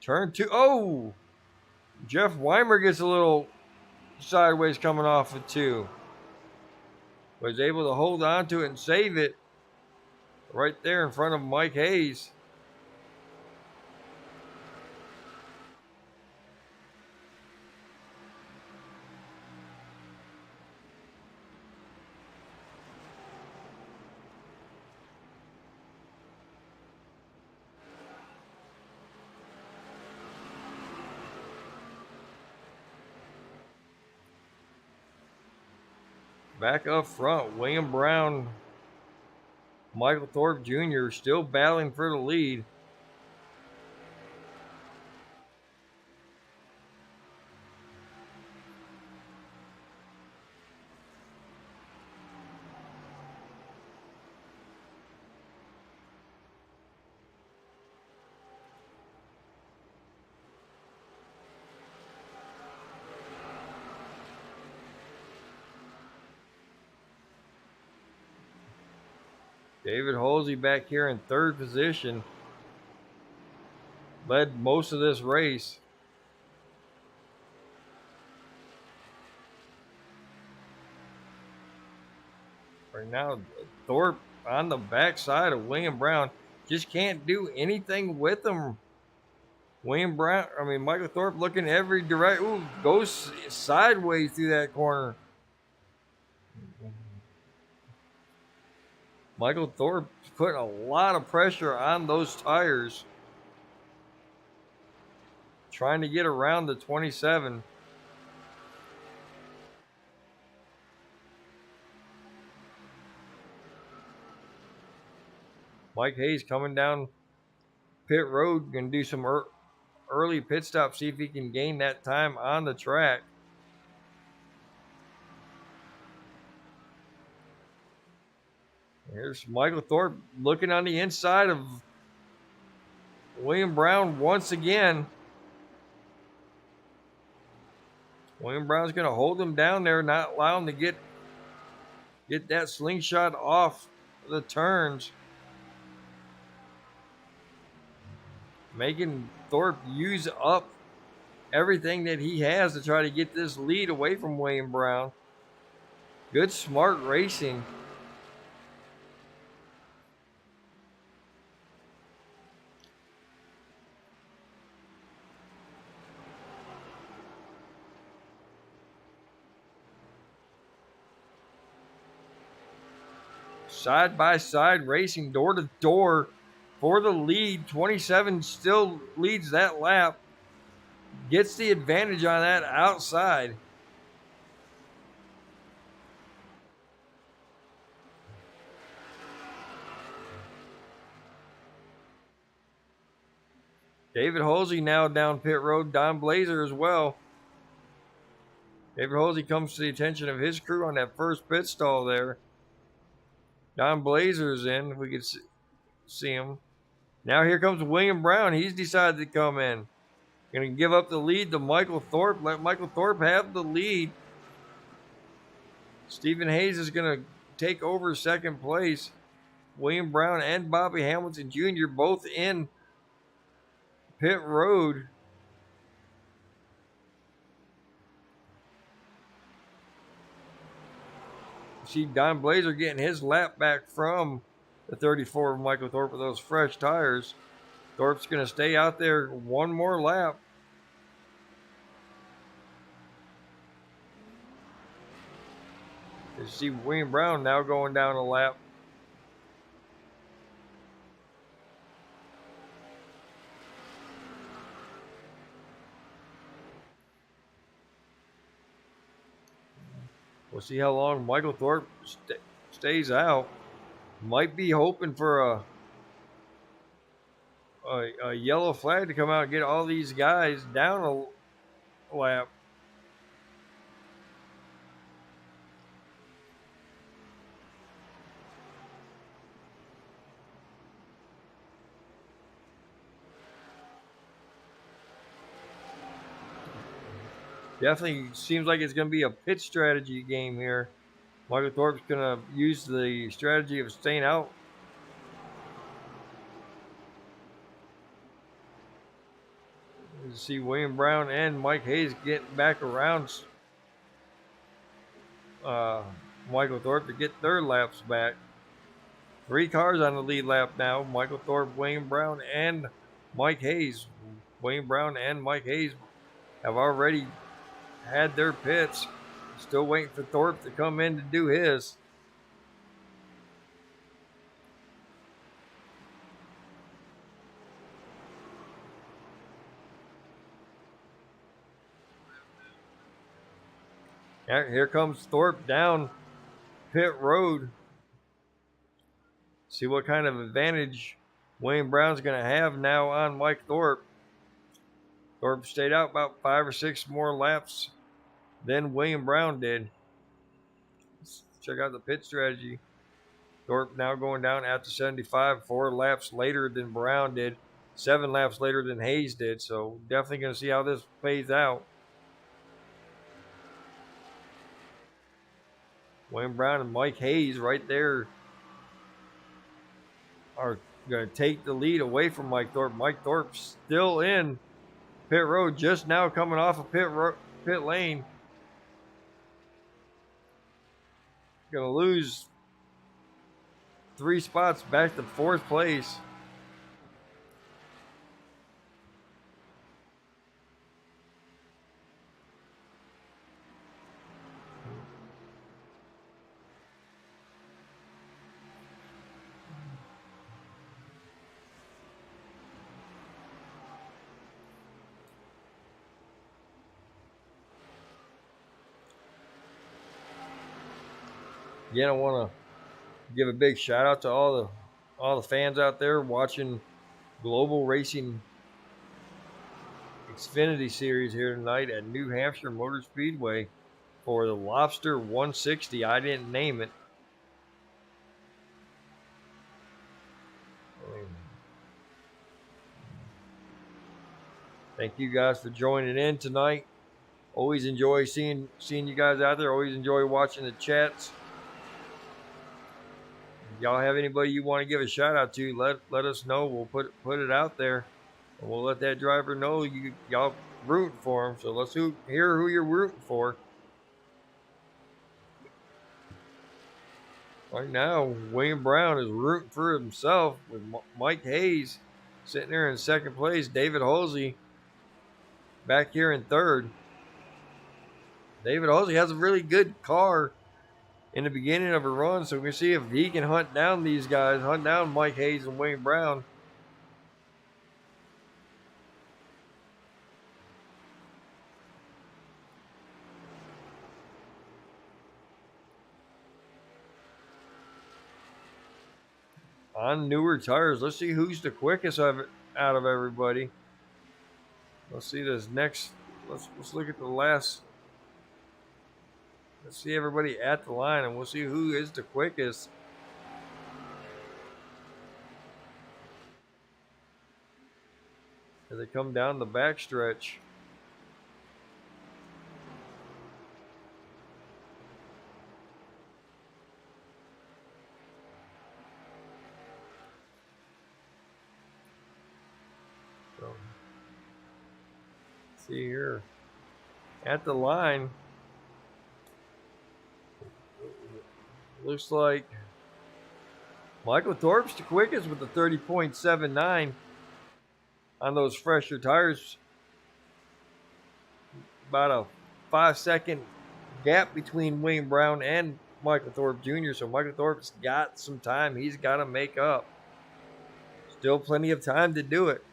Turn two. Oh! Jeff Weimer gets a little sideways coming off of two. Was able to hold on to it and save it right there in front of Mike Hayes. Back up front, William Brown, Michael Thorpe Jr. still battling for the lead. David Halsey back here in third position. Led most of this race. Right now, Thorpe on the backside of William Brown. Just can't do anything with him. Michael Thorpe looking every direction. Ooh, goes sideways through that corner. Michael Thorpe putting a lot of pressure on those tires. Trying to get around the 27. Mike Hayes coming down pit road. Going to do some early pit stop. See if he can gain that time on the track. Here's Michael Thorpe looking on the inside of William Brown once again. William Brown's going to hold him down there, not allow him to get that slingshot off the turns. Making Thorpe use up everything that he has to try to get this lead away from William Brown. Good, smart racing. Side by side racing, door to door for the lead. 27 still leads that lap. Gets the advantage on that outside. David Halsey now down pit road. Don Blazer as well. David Halsey comes to the attention of his crew on that first pit stall there. Don Blazer's in, if we could see him. Now here comes William Brown. He's decided to come in. Going to give up the lead to Michael Thorpe. Let Michael Thorpe have the lead. Stephen Hayes is going to take over second place. William Brown and Bobby Hamilton Jr. both in pit road. See Don Blazer getting his lap back from the 34 of Michael Thorpe with those fresh tires. Thorpe's going to stay out there one more lap. You see William Brown now going down a lap. We'll see how long Michael Thorpe stays out. Might be hoping for a yellow flag to come out and get all these guys down a lap. Definitely seems like it's going to be a pit strategy game here. Michael Thorpe's going to use the strategy of staying out. You see William Brown and Mike Hayes getting back around Michael Thorpe to get their laps back. 3 cars on the lead lap now. Michael Thorpe, William Brown, and Mike Hayes. William Brown and Mike Hayes have already had their pits. Still waiting for Thorpe to come in to do his. Here comes Thorpe down pit road. See what kind of advantage William Brown's going to have now on Mike Thorpe. Thorpe stayed out about 5 or 6 more laps than William Brown did. Let's check out the pit strategy. Thorpe now going down after 75, 4 laps later than Brown did, 7 laps later than Hayes did. So definitely going to see how this plays out. William Brown and Mike Hayes right there are going to take the lead away from Mike Thorpe. Mike Thorpe still in pit road, just now coming off of pit lane. Going to lose 3 spots back to 4th place. Again, I want to give a big shout out to all the fans out there watching Global Racing Xfinity Series here tonight at New Hampshire Motor Speedway for the Lobster 160. I didn't name it. Thank you guys for joining in tonight. Always enjoy seeing you guys out there. Always enjoy watching the chats. Y'all have anybody you want to give a shout out to, let us know. We'll put it out there, and we'll let that driver know y'all rooting for him. So let's hear who you're rooting for. Right now, William Brown is rooting for himself with Mike Hayes sitting there in 2nd place. David Halsey back here in 3rd. David Halsey has a really good car in the beginning of a run, so we're going to see if he can hunt down these guys, hunt down Mike Hayes and William Brown. On newer tires, let's see who's the quickest out of everybody. Let's see this next. Let's look at the last. Let's see everybody at the line, and we'll see who is the quickest. As they come down the backstretch. So, see here. At the line. Looks like Michael Thorpe's the quickest with the 30.79 on those fresher tires. About a 5-second gap between William Brown and Michael Thorpe Jr. So Michael Thorpe's got some time he's got to make up. Still plenty of time to do it.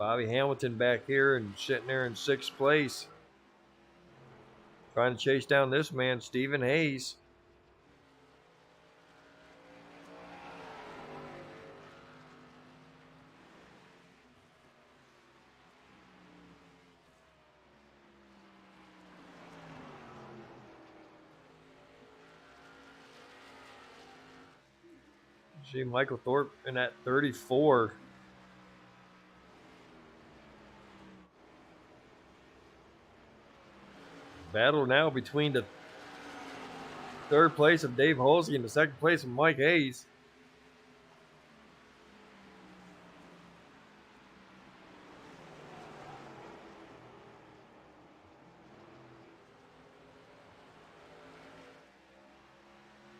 Bobby Hamilton back here and sitting there in sixth place. Trying to chase down this man, Stephen Hayes. See Michael Thorpe in that 34. Battle now between the third place of Dave Holsey and the second place of Mike Hayes.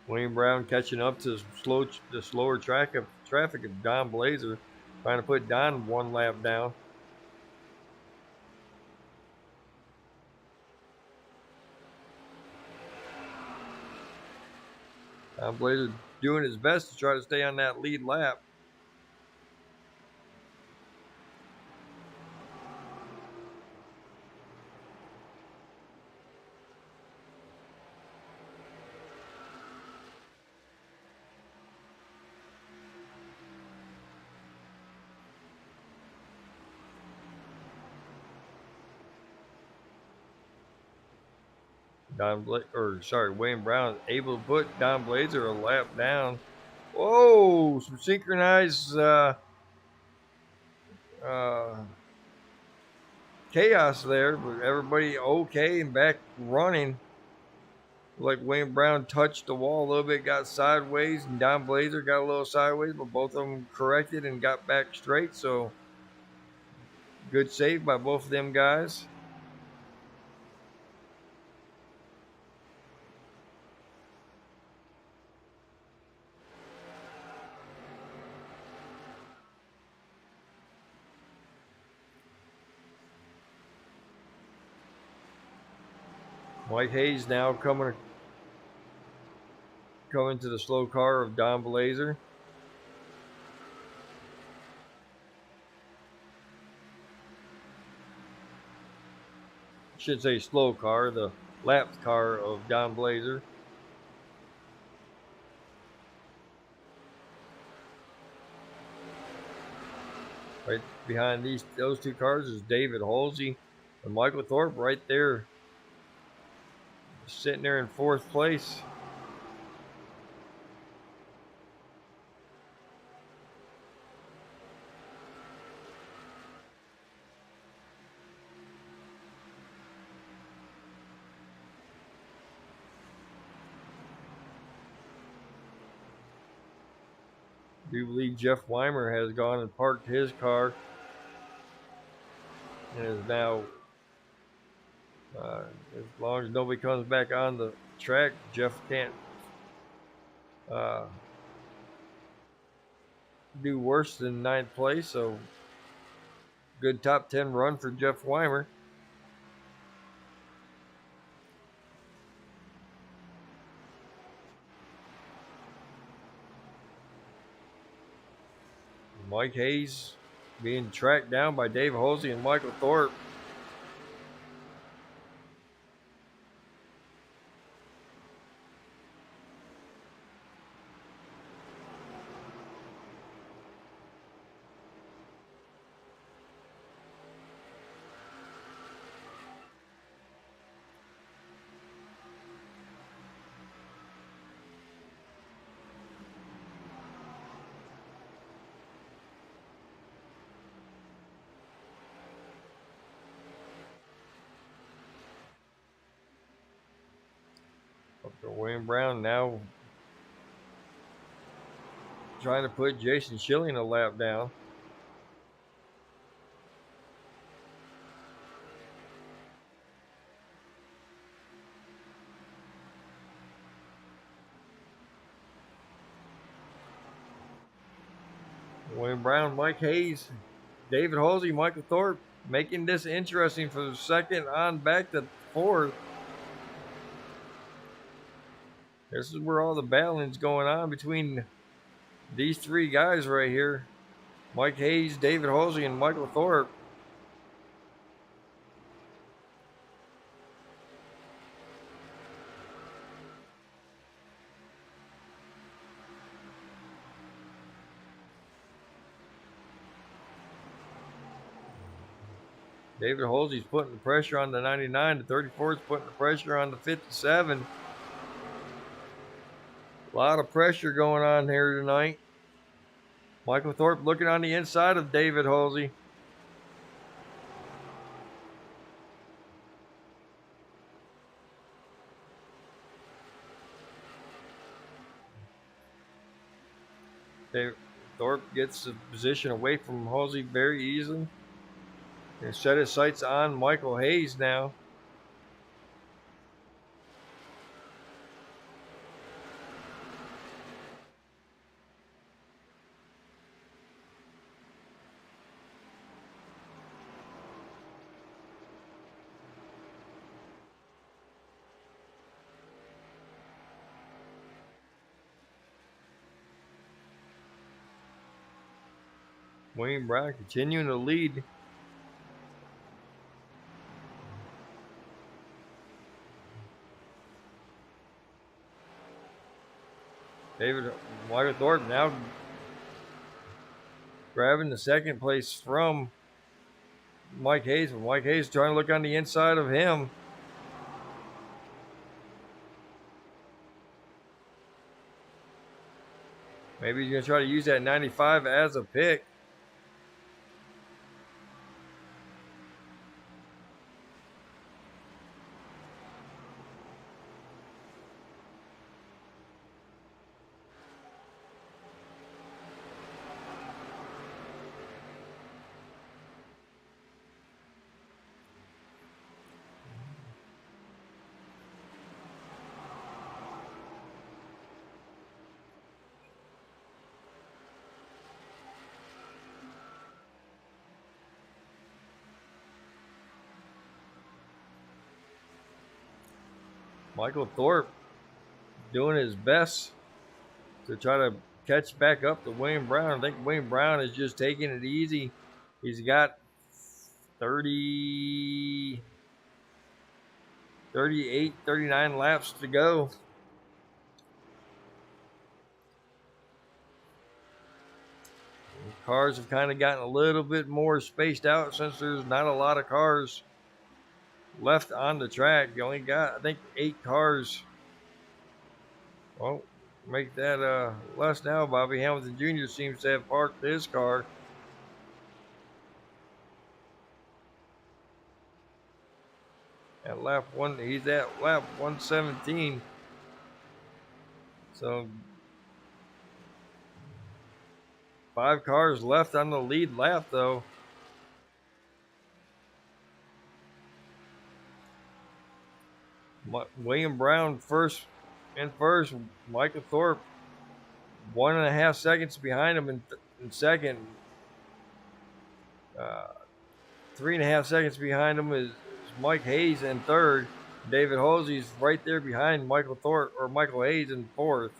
Wayne Brown catching up to the slower traffic of Don Blazer, trying to put Don one lap down. Don Blazer doing his best to try to stay on that lead lap. Wayne Brown able to put Don Blazer a lap down. Whoa, some synchronized chaos there, but everybody okay and back running. Like Wayne Brown touched the wall a little bit, got sideways, and Don Blazer got a little sideways, but both of them corrected and got back straight. So good save by both of them guys. Mike Hayes now coming to the slow car of Don Blazer. Should say slow car, the lapped car of Don Blazer. Right behind those two cars is David Holsey and Michael Thorpe right there, sitting there in fourth place. I do believe Jeff Weimer has gone and parked his car and is now, as long as nobody comes back on the track, Jeff can't do worse than ninth place. So good top 10 run for Jeff Weimer. Mike Hayes being tracked down by Dave Holsey and Michael Thorpe. Wayne Brown now trying to put Jason Schilling a lap down. Wayne Brown, Mike Hayes, David Holsey, Michael Thorpe, making this interesting for the second on back to fourth. This is where all the battling's going on between these three guys right here. Mike Hayes, David Holsey, and Michael Thorpe. David Holsey's putting the pressure on the 99. The 34 is putting the pressure on the 57. A lot of pressure going on here tonight. Michael Thorpe looking on the inside of David Holsey. Thorpe gets the position away from Halsey very easily. And set his sights on Michael Hayes now. Wayne Brown continuing to lead. Michael Thorpe now grabbing the second place from Mike Hayes. Mike Hayes trying to look on the inside of him. Maybe he's going to try to use that 95 as a pick. Michael Thorpe doing his best to try to catch back up to Wayne Brown. I think Wayne Brown is just taking it easy. He's got 38, 39 laps to go. Cars have kind of gotten a little bit more spaced out since there's not a lot of cars left on the track. You only got, I think, 8 cars. Well, make that less now. Bobby Hamilton Jr. seems to have parked his car. At lap one, he's at lap 117. So 5 cars left on the lead lap, though. William Brown first. Michael Thorpe 1.5 seconds behind him in second. 3.5 seconds behind him is Mike Hayes in third. David Hosey's right there behind Michael Hayes in fourth.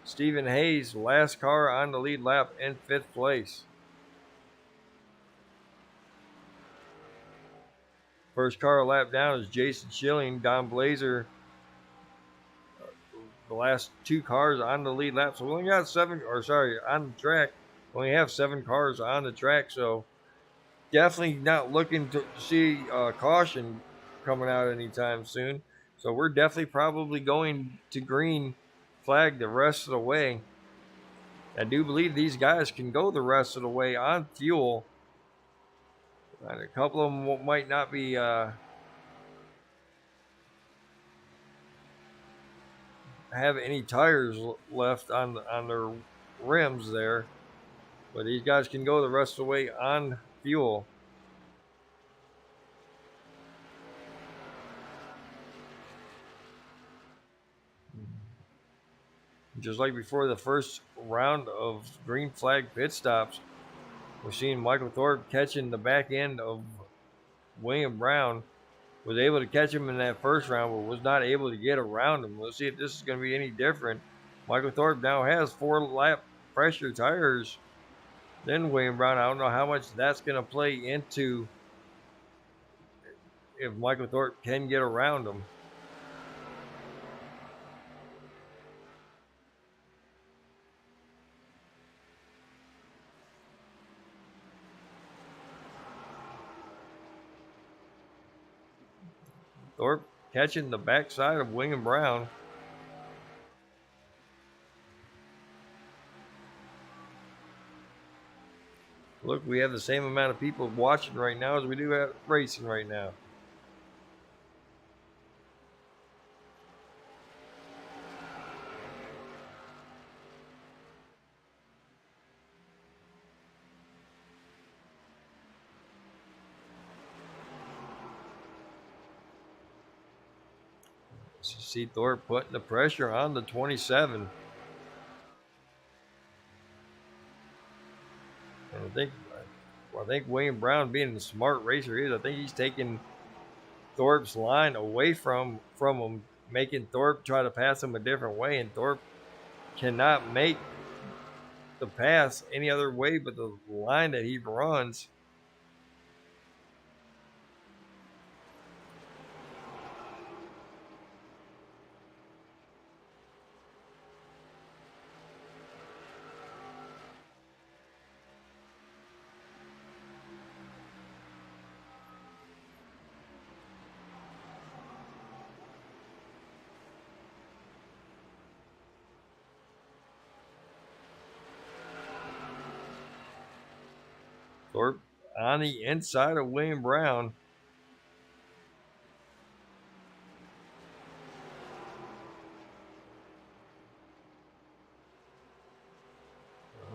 Stephen Hayes, last car on the lead lap, in 5th place. First car lap down is Jason Schilling, Don Blazer. The last 2 cars on the lead lap. So we only got on the track. We only have 7 cars on the track. So definitely not looking to see caution coming out anytime soon. So we're definitely probably going to green flag the rest of the way. I do believe these guys can go the rest of the way on fuel. And a couple of them might not be have any tires left on their rims there, but these guys can go the rest of the way on fuel. Just like before the first round of green flag pit stops, we're seeing Michael Thorpe catching the back end of William Brown. Was able to catch him in that first round, but was not able to get around him. Let's see if this is going to be any different. Michael Thorpe now has 4 lap pressure tires than William Brown. I don't know how much that's going to play into if Michael Thorpe can get around him. Thorpe catching the backside of William Brown. Look, we have the same amount of people watching right now as we do at racing right now. So you see Thorpe putting the pressure on the 27. And I think William Brown, being the smart racer he is, I think he's taking Thorpe's line away from him, making Thorpe try to pass him a different way, and Thorpe cannot make the pass any other way but the line that he runs. Thorpe on the inside of William Brown.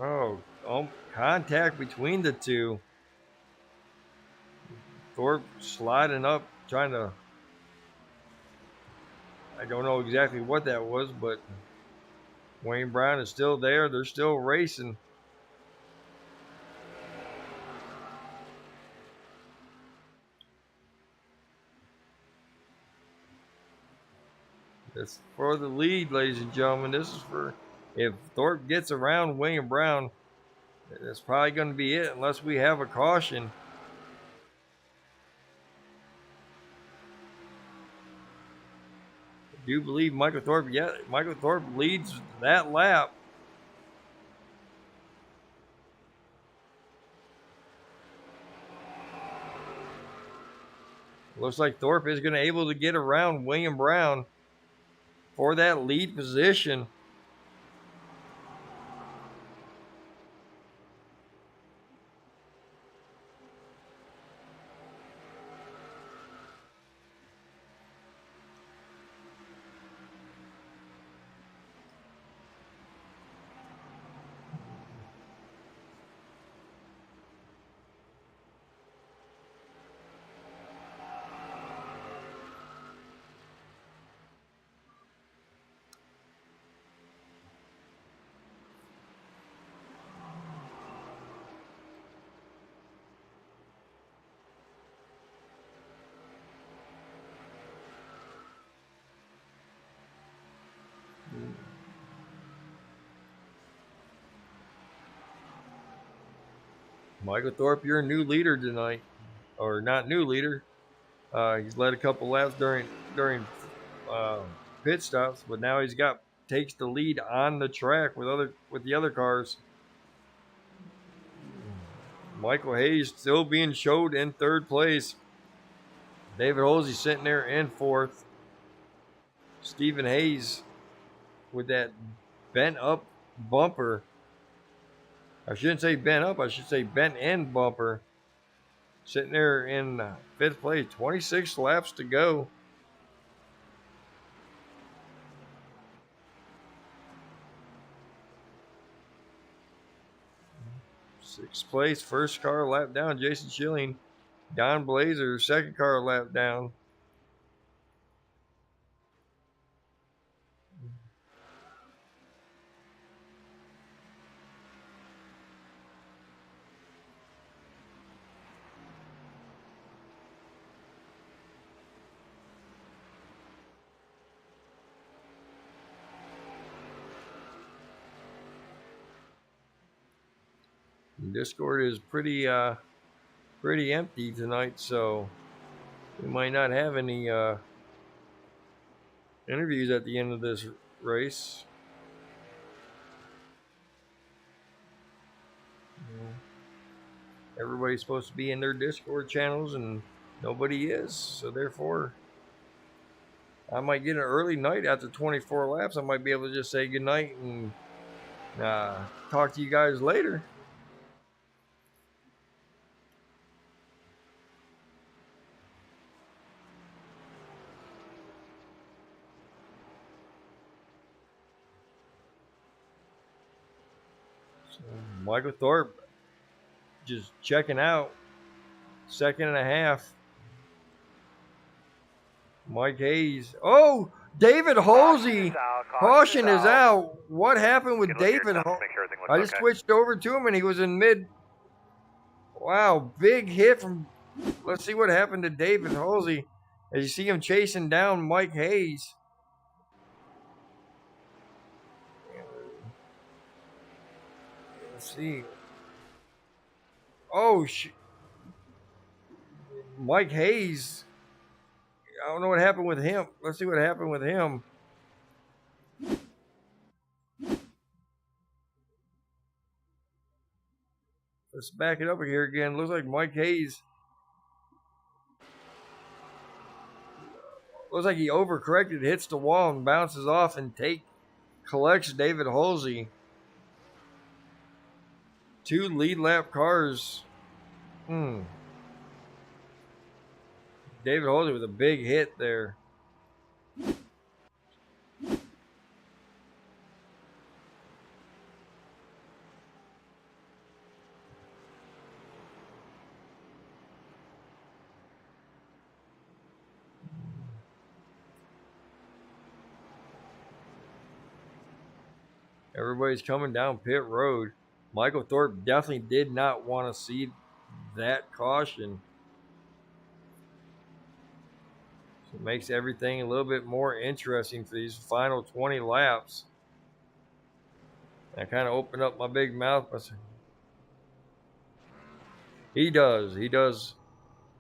Oh, contact between the two. Thorpe sliding up, trying to. I don't know exactly what that was, but Wayne Brown is still there. They're still racing. It's for the lead, ladies and gentlemen. This is for if Thorpe gets around William Brown, that's probably going to be it unless we have a caution. I do believe Michael Thorpe leads that lap. Looks like Thorpe is going to be able to get around William Brown for that lead position. Michael Thorpe, you're a new leader tonight, or not new leader. He's led a couple laps during pit stops, but now takes the lead on the track with the other cars. Michael Hayes still being showed in third place. David Holsey sitting there in fourth. Stephen Hayes with that bent up bumper. I shouldn't say bent up, I should say bent end bumper. Sitting there in fifth place, 26 laps to go. Sixth place, first car lap down, Jason Schilling. Don Blazer, second car lap down. Discord is pretty empty tonight, so we might not have any interviews at the end of this race. Everybody's supposed to be in their Discord channels, and nobody is, so therefore I might get an early night after 24 laps. I might be able to just say goodnight and talk to you guys later. So Michael Thorpe just checking out. Second and a half. Mike Hayes. Oh, David Halsey. Caution is out. What happened with Good look at your David? stuff to make sure everything looks I just okay. switched over to him and he was in mid. Wow, big hit from. Let's see what happened to David Halsey. As you see him chasing down Mike Hayes. Let's see. Oh, Mike Hayes. I don't know what happened with him. Let's see what happened with him. Let's back it up here again. Looks like Mike Hayes. Looks like he overcorrected, hits the wall, and bounces off and collects David Halsey. 2 lead lap cars. David Halsey with a big hit there. Everybody's coming down pit road. Michael Thorpe definitely did not want to see that caution. So it makes everything a little bit more interesting for these final 20 laps. I kind of opened up my big mouth. He does. He does.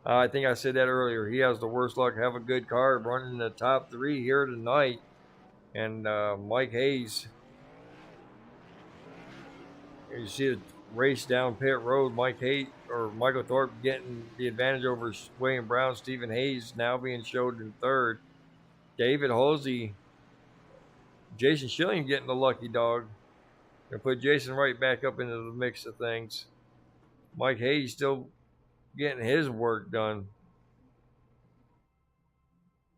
I think I said that earlier. He has the worst luck. Have a good car running in the top 3 here tonight. And Mike Hayes. You see the race down pit road. Michael Thorpe getting the advantage over William Brown. Stephen Hayes now being showed in third. David Halsey, Jason Schilling getting the lucky dog. Gonna put Jason right back up into the mix of things. Mike Hayes still getting his work done.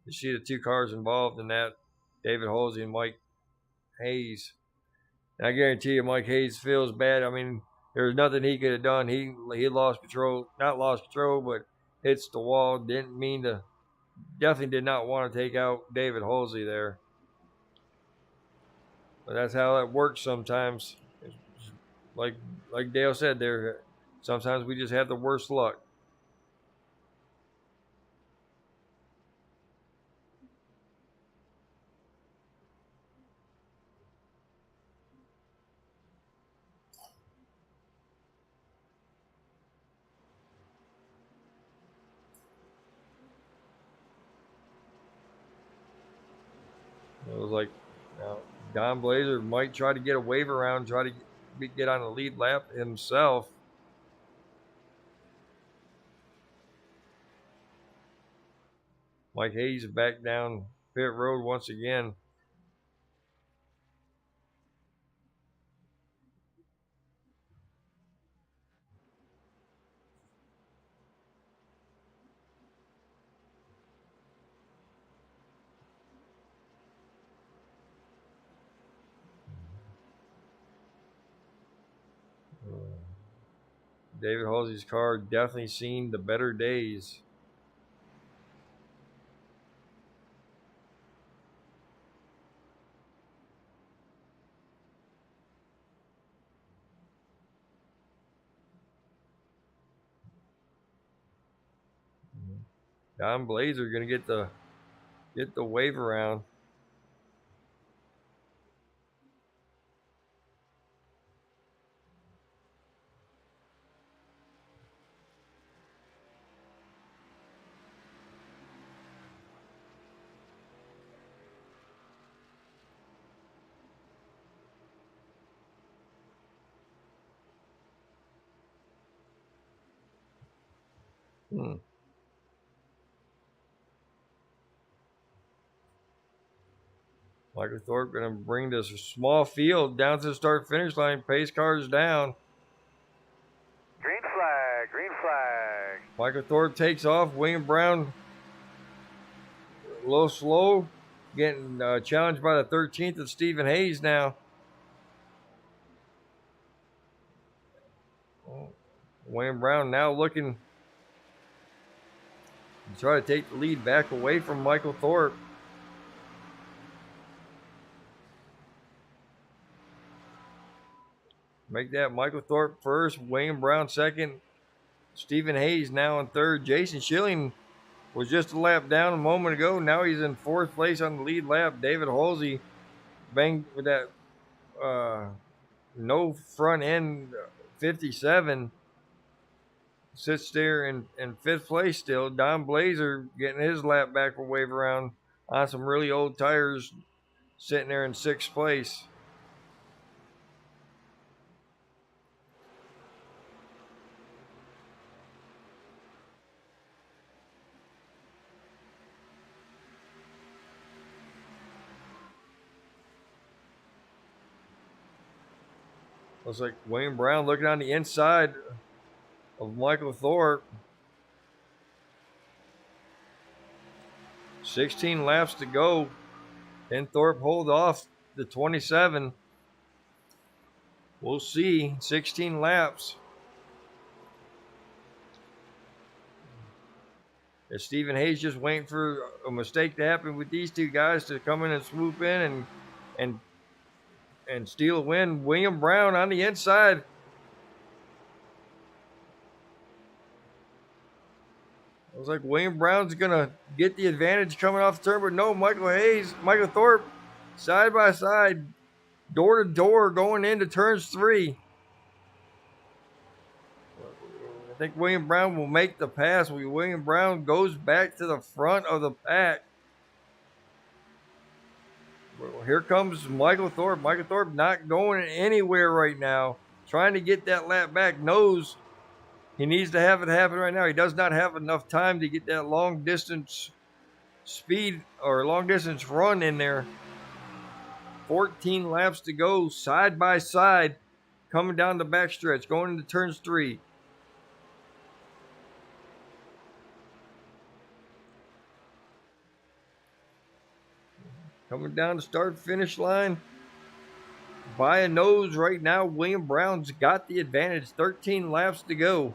You see the 2 cars involved in that, David Halsey and Mike Hayes. And I guarantee you Mike Hayes feels bad. I mean, there's nothing he could have done. He lost control. Not lost control, but hits the wall. Definitely did not want to take out David Halsey there. But that's how that works sometimes. Like Dale said there, sometimes we just have the worst luck. It was like Don Blazer might try to get a wave around, try to get on the lead lap himself. Mike Hayes back down pit road once again. David Halsey's car definitely seen the better days. Don Blazer gonna get the wave around. Michael Thorpe going to bring this small field down to the start finish line. Pace cars down. Green flag, green flag. Michael Thorpe takes off. William Brown a little slow. Getting challenged by the 13th of Stephen Hayes now. William Brown now looking to try to take the lead back away from Michael Thorpe. Make that Michael Thorpe first, William Brown second, Stephen Hayes now in third. Jason Schilling was just a lap down a moment ago. Now he's in fourth place on the lead lap. David Halsey banged with that no front end 57. Sits there in fifth place still. Don Blazer getting his lap back for wave around on some really old tires, sitting there in sixth place. Looks like William Brown looking on the inside of Michael Thorpe. 16 laps to go. Can Thorpe hold off the 27? We'll see. 16 laps. Is Stephen Hayes just waiting for a mistake to happen with these two guys to come in and swoop in and steal a win? William Brown on the inside. Looks like William Brown's gonna get the advantage coming off the turn, but no, Michael Thorpe, side by side, door to door, going into turns 3. I think William Brown will make the pass. William Brown goes back to the front of the pack. Well, here comes Michael Thorpe. Michael Thorpe not going anywhere right now. Trying to get that lap back. Knows he needs to have it happen right now. He does not have enough time to get that long distance speed or long distance run in there. 14 laps to go, side by side, coming down the backstretch, going into turns 3. Coming down the start finish line. By a nose right now, William Brown's got the advantage. 13 laps to go.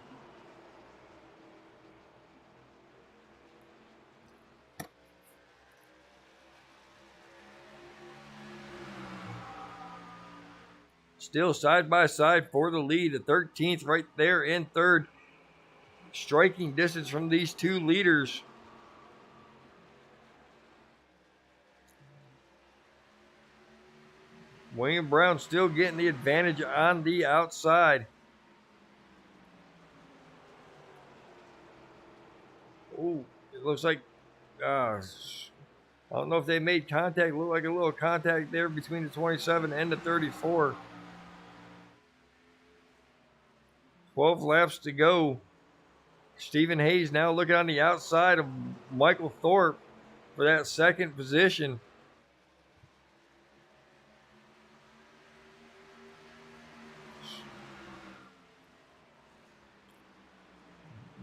Still side by side for the lead. The 13th right there in third. Striking distance from these two leaders. William Brown still getting the advantage on the outside. Oh, it looks like, I don't know if they made contact. Looked like a little contact there between the 27 and the 34. 12 laps to go. Stephen Hayes now looking on the outside of Michael Thorpe for that second position.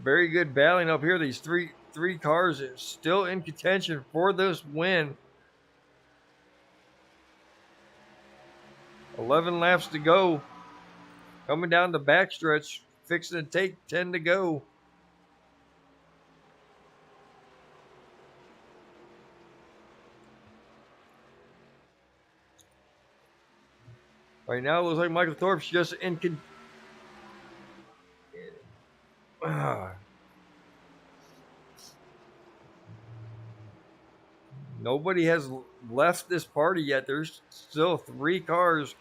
Very good battling up here. These three cars are still in contention for this win. 11 laps to go. Coming down the backstretch, fixing to take 10 to go. Right now, it looks like Michael Thorpe's just in. Nobody has left this party yet. There's still 3 cars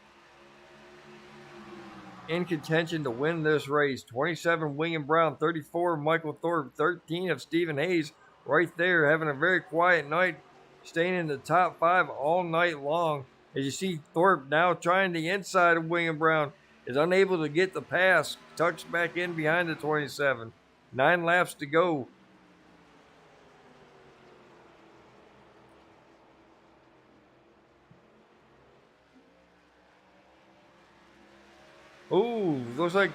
in contention to win this race. 27 William Brown, 34 Michael Thorpe, 13 of Stephen Hayes right there, having a very quiet night, staying in the top 5 all night long. As you see Thorpe now trying the inside of William Brown, is unable to get the pass, tucks back in behind the 27. 9 laps to go. Ooh, looks like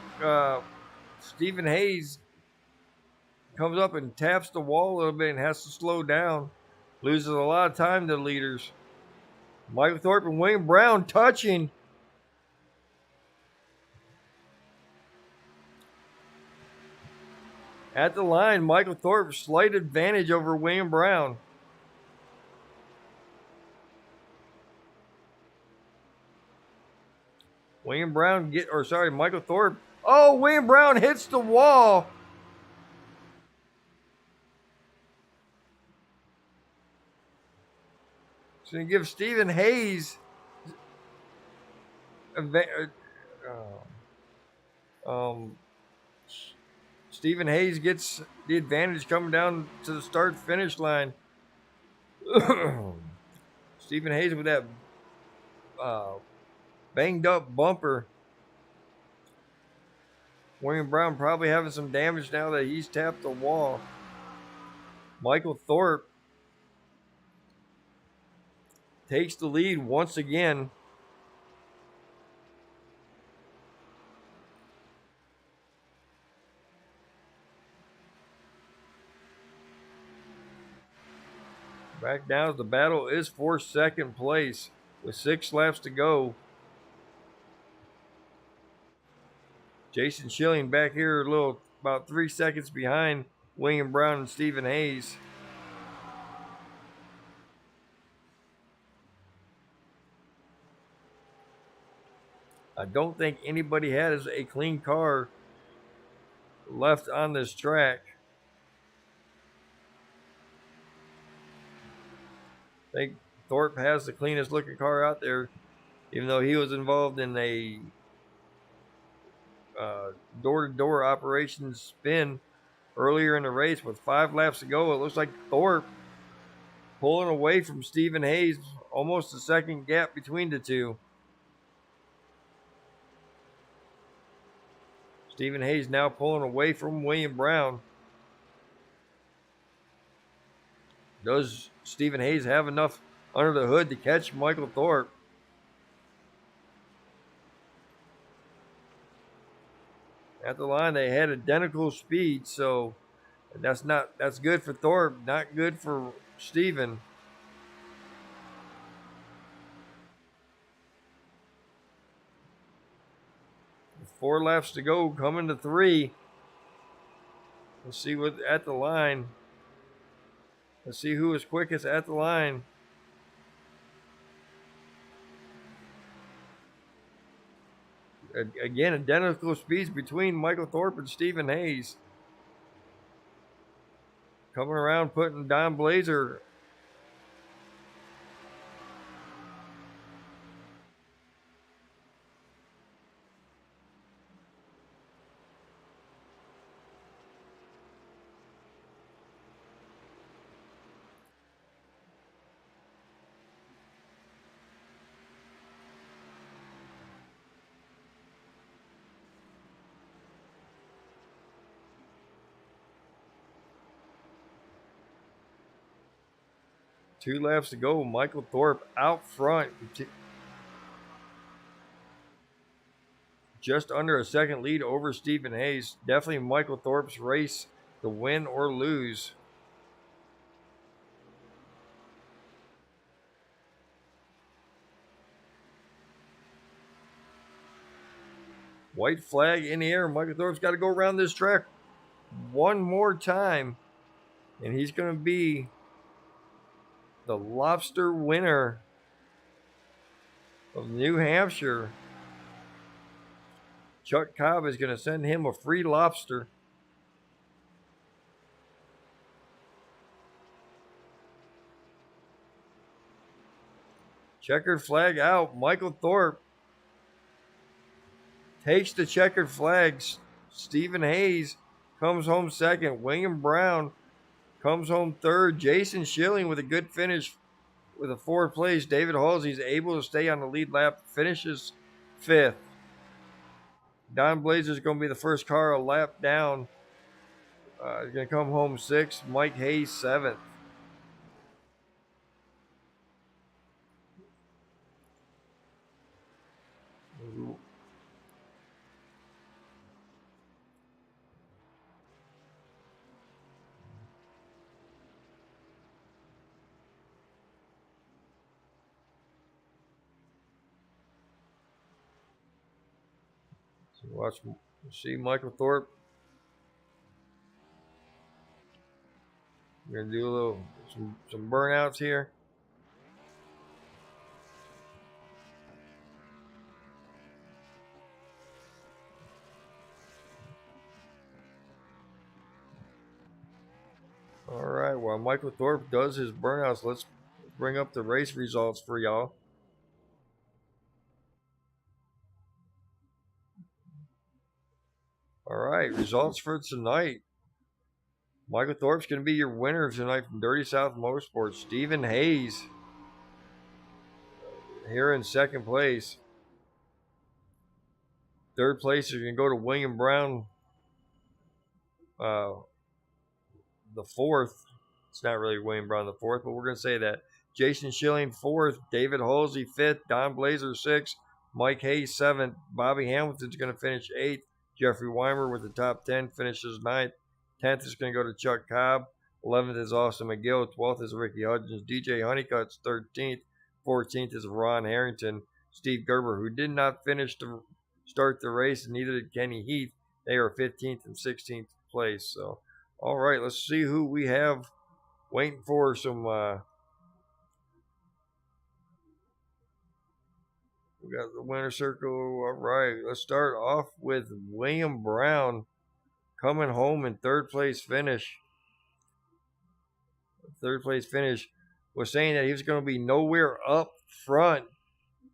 Stephen Hayes comes up and taps the wall a little bit and has to slow down. Loses a lot of time to the leaders. Michael Thorpe and William Brown touching. At the line, Michael Thorpe slight advantage over William Brown. Michael Thorpe. Oh, William Brown hits the wall. It's going to give Stephen Hayes um, Stephen Hayes gets the advantage coming down to the start finish line. Stephen Hayes with that uh, banged up bumper. William Brown probably having some damage now that he's tapped the wall. Michael Thorpe takes the lead once again. Back now, the battle is for second place with 6 laps to go. Jason Schilling back here about 3 seconds behind William Brown and Stephen Hayes. I don't think anybody has a clean car left on this track. I think Thorpe has the cleanest looking car out there, even though he was involved in a door-to-door operation spin earlier in the race with 5 laps to go. It looks like Thorpe pulling away from Stephen Hayes, almost a second gap between the two. Stephen Hayes now pulling away from William Brown. Does Stephen Hayes have enough under the hood to catch Michael Thorpe? At the line, they had identical speed, so that's good for Thorpe, not good for Stephen. 4 laps to go, coming to 3. Let's see what at the line. Let's see who is quickest at the line. Again, identical speeds between Michael Thorpe and Stephen Hayes. Coming around, putting Don Blazer. Two laps to go. Michael Thorpe out front. Just under a second lead over Stephen Hayes. Definitely Michael Thorpe's race to win or lose. White flag in the air. Michael Thorpe's got to go around this track one more time. And he's going to be the Lobster winner of New Hampshire. Chuck Cobb is going to send him a free lobster. Checkered flag out. Michael Thorpe takes the checkered flags. Stephen Hayes comes home second. William Brown comes home third. Jason Schilling with a good finish with a 4th place. David Halsey's able to stay on the lead lap, finishes 5th. Don Blazer's going to be the first car a lap down. He's going to come home 6th. Mike Hayes 7th. Watch, see Michael Thorpe. We're gonna do a little some burnouts here. All right. While Michael Thorpe does his burnouts, let's bring up the race results for y'all. All right, results for tonight. Michael Thorpe's going to be your winner tonight from Dirty South Motorsports. Stephen Hayes here in second place. Third place is going to go to William Brown, uh, the fourth. It's not really William Brown the fourth, but we're going to say that. Jason Schilling fourth, David Halsey fifth, Don Blazer sixth, Mike Hayes seventh, Bobby Hamilton's going to finish eighth, Jeffrey Weimer with the top 10 finishes ninth, 10th is going to go to Chuck Cobb, 11th is Austin McGill, 12th is Ricky Hudgens, DJ Honeycutt's 13th, 14th is Ron Harrington, Steve Gerber, who did not finish to start the race, and neither did Kenny Heath. They are 15th and 16th place. So, all right, let's see who we have waiting for some. We got the winner circle. All right, let's start off with William Brown coming home in third place finish. Third place finish was saying that he was going to be nowhere up front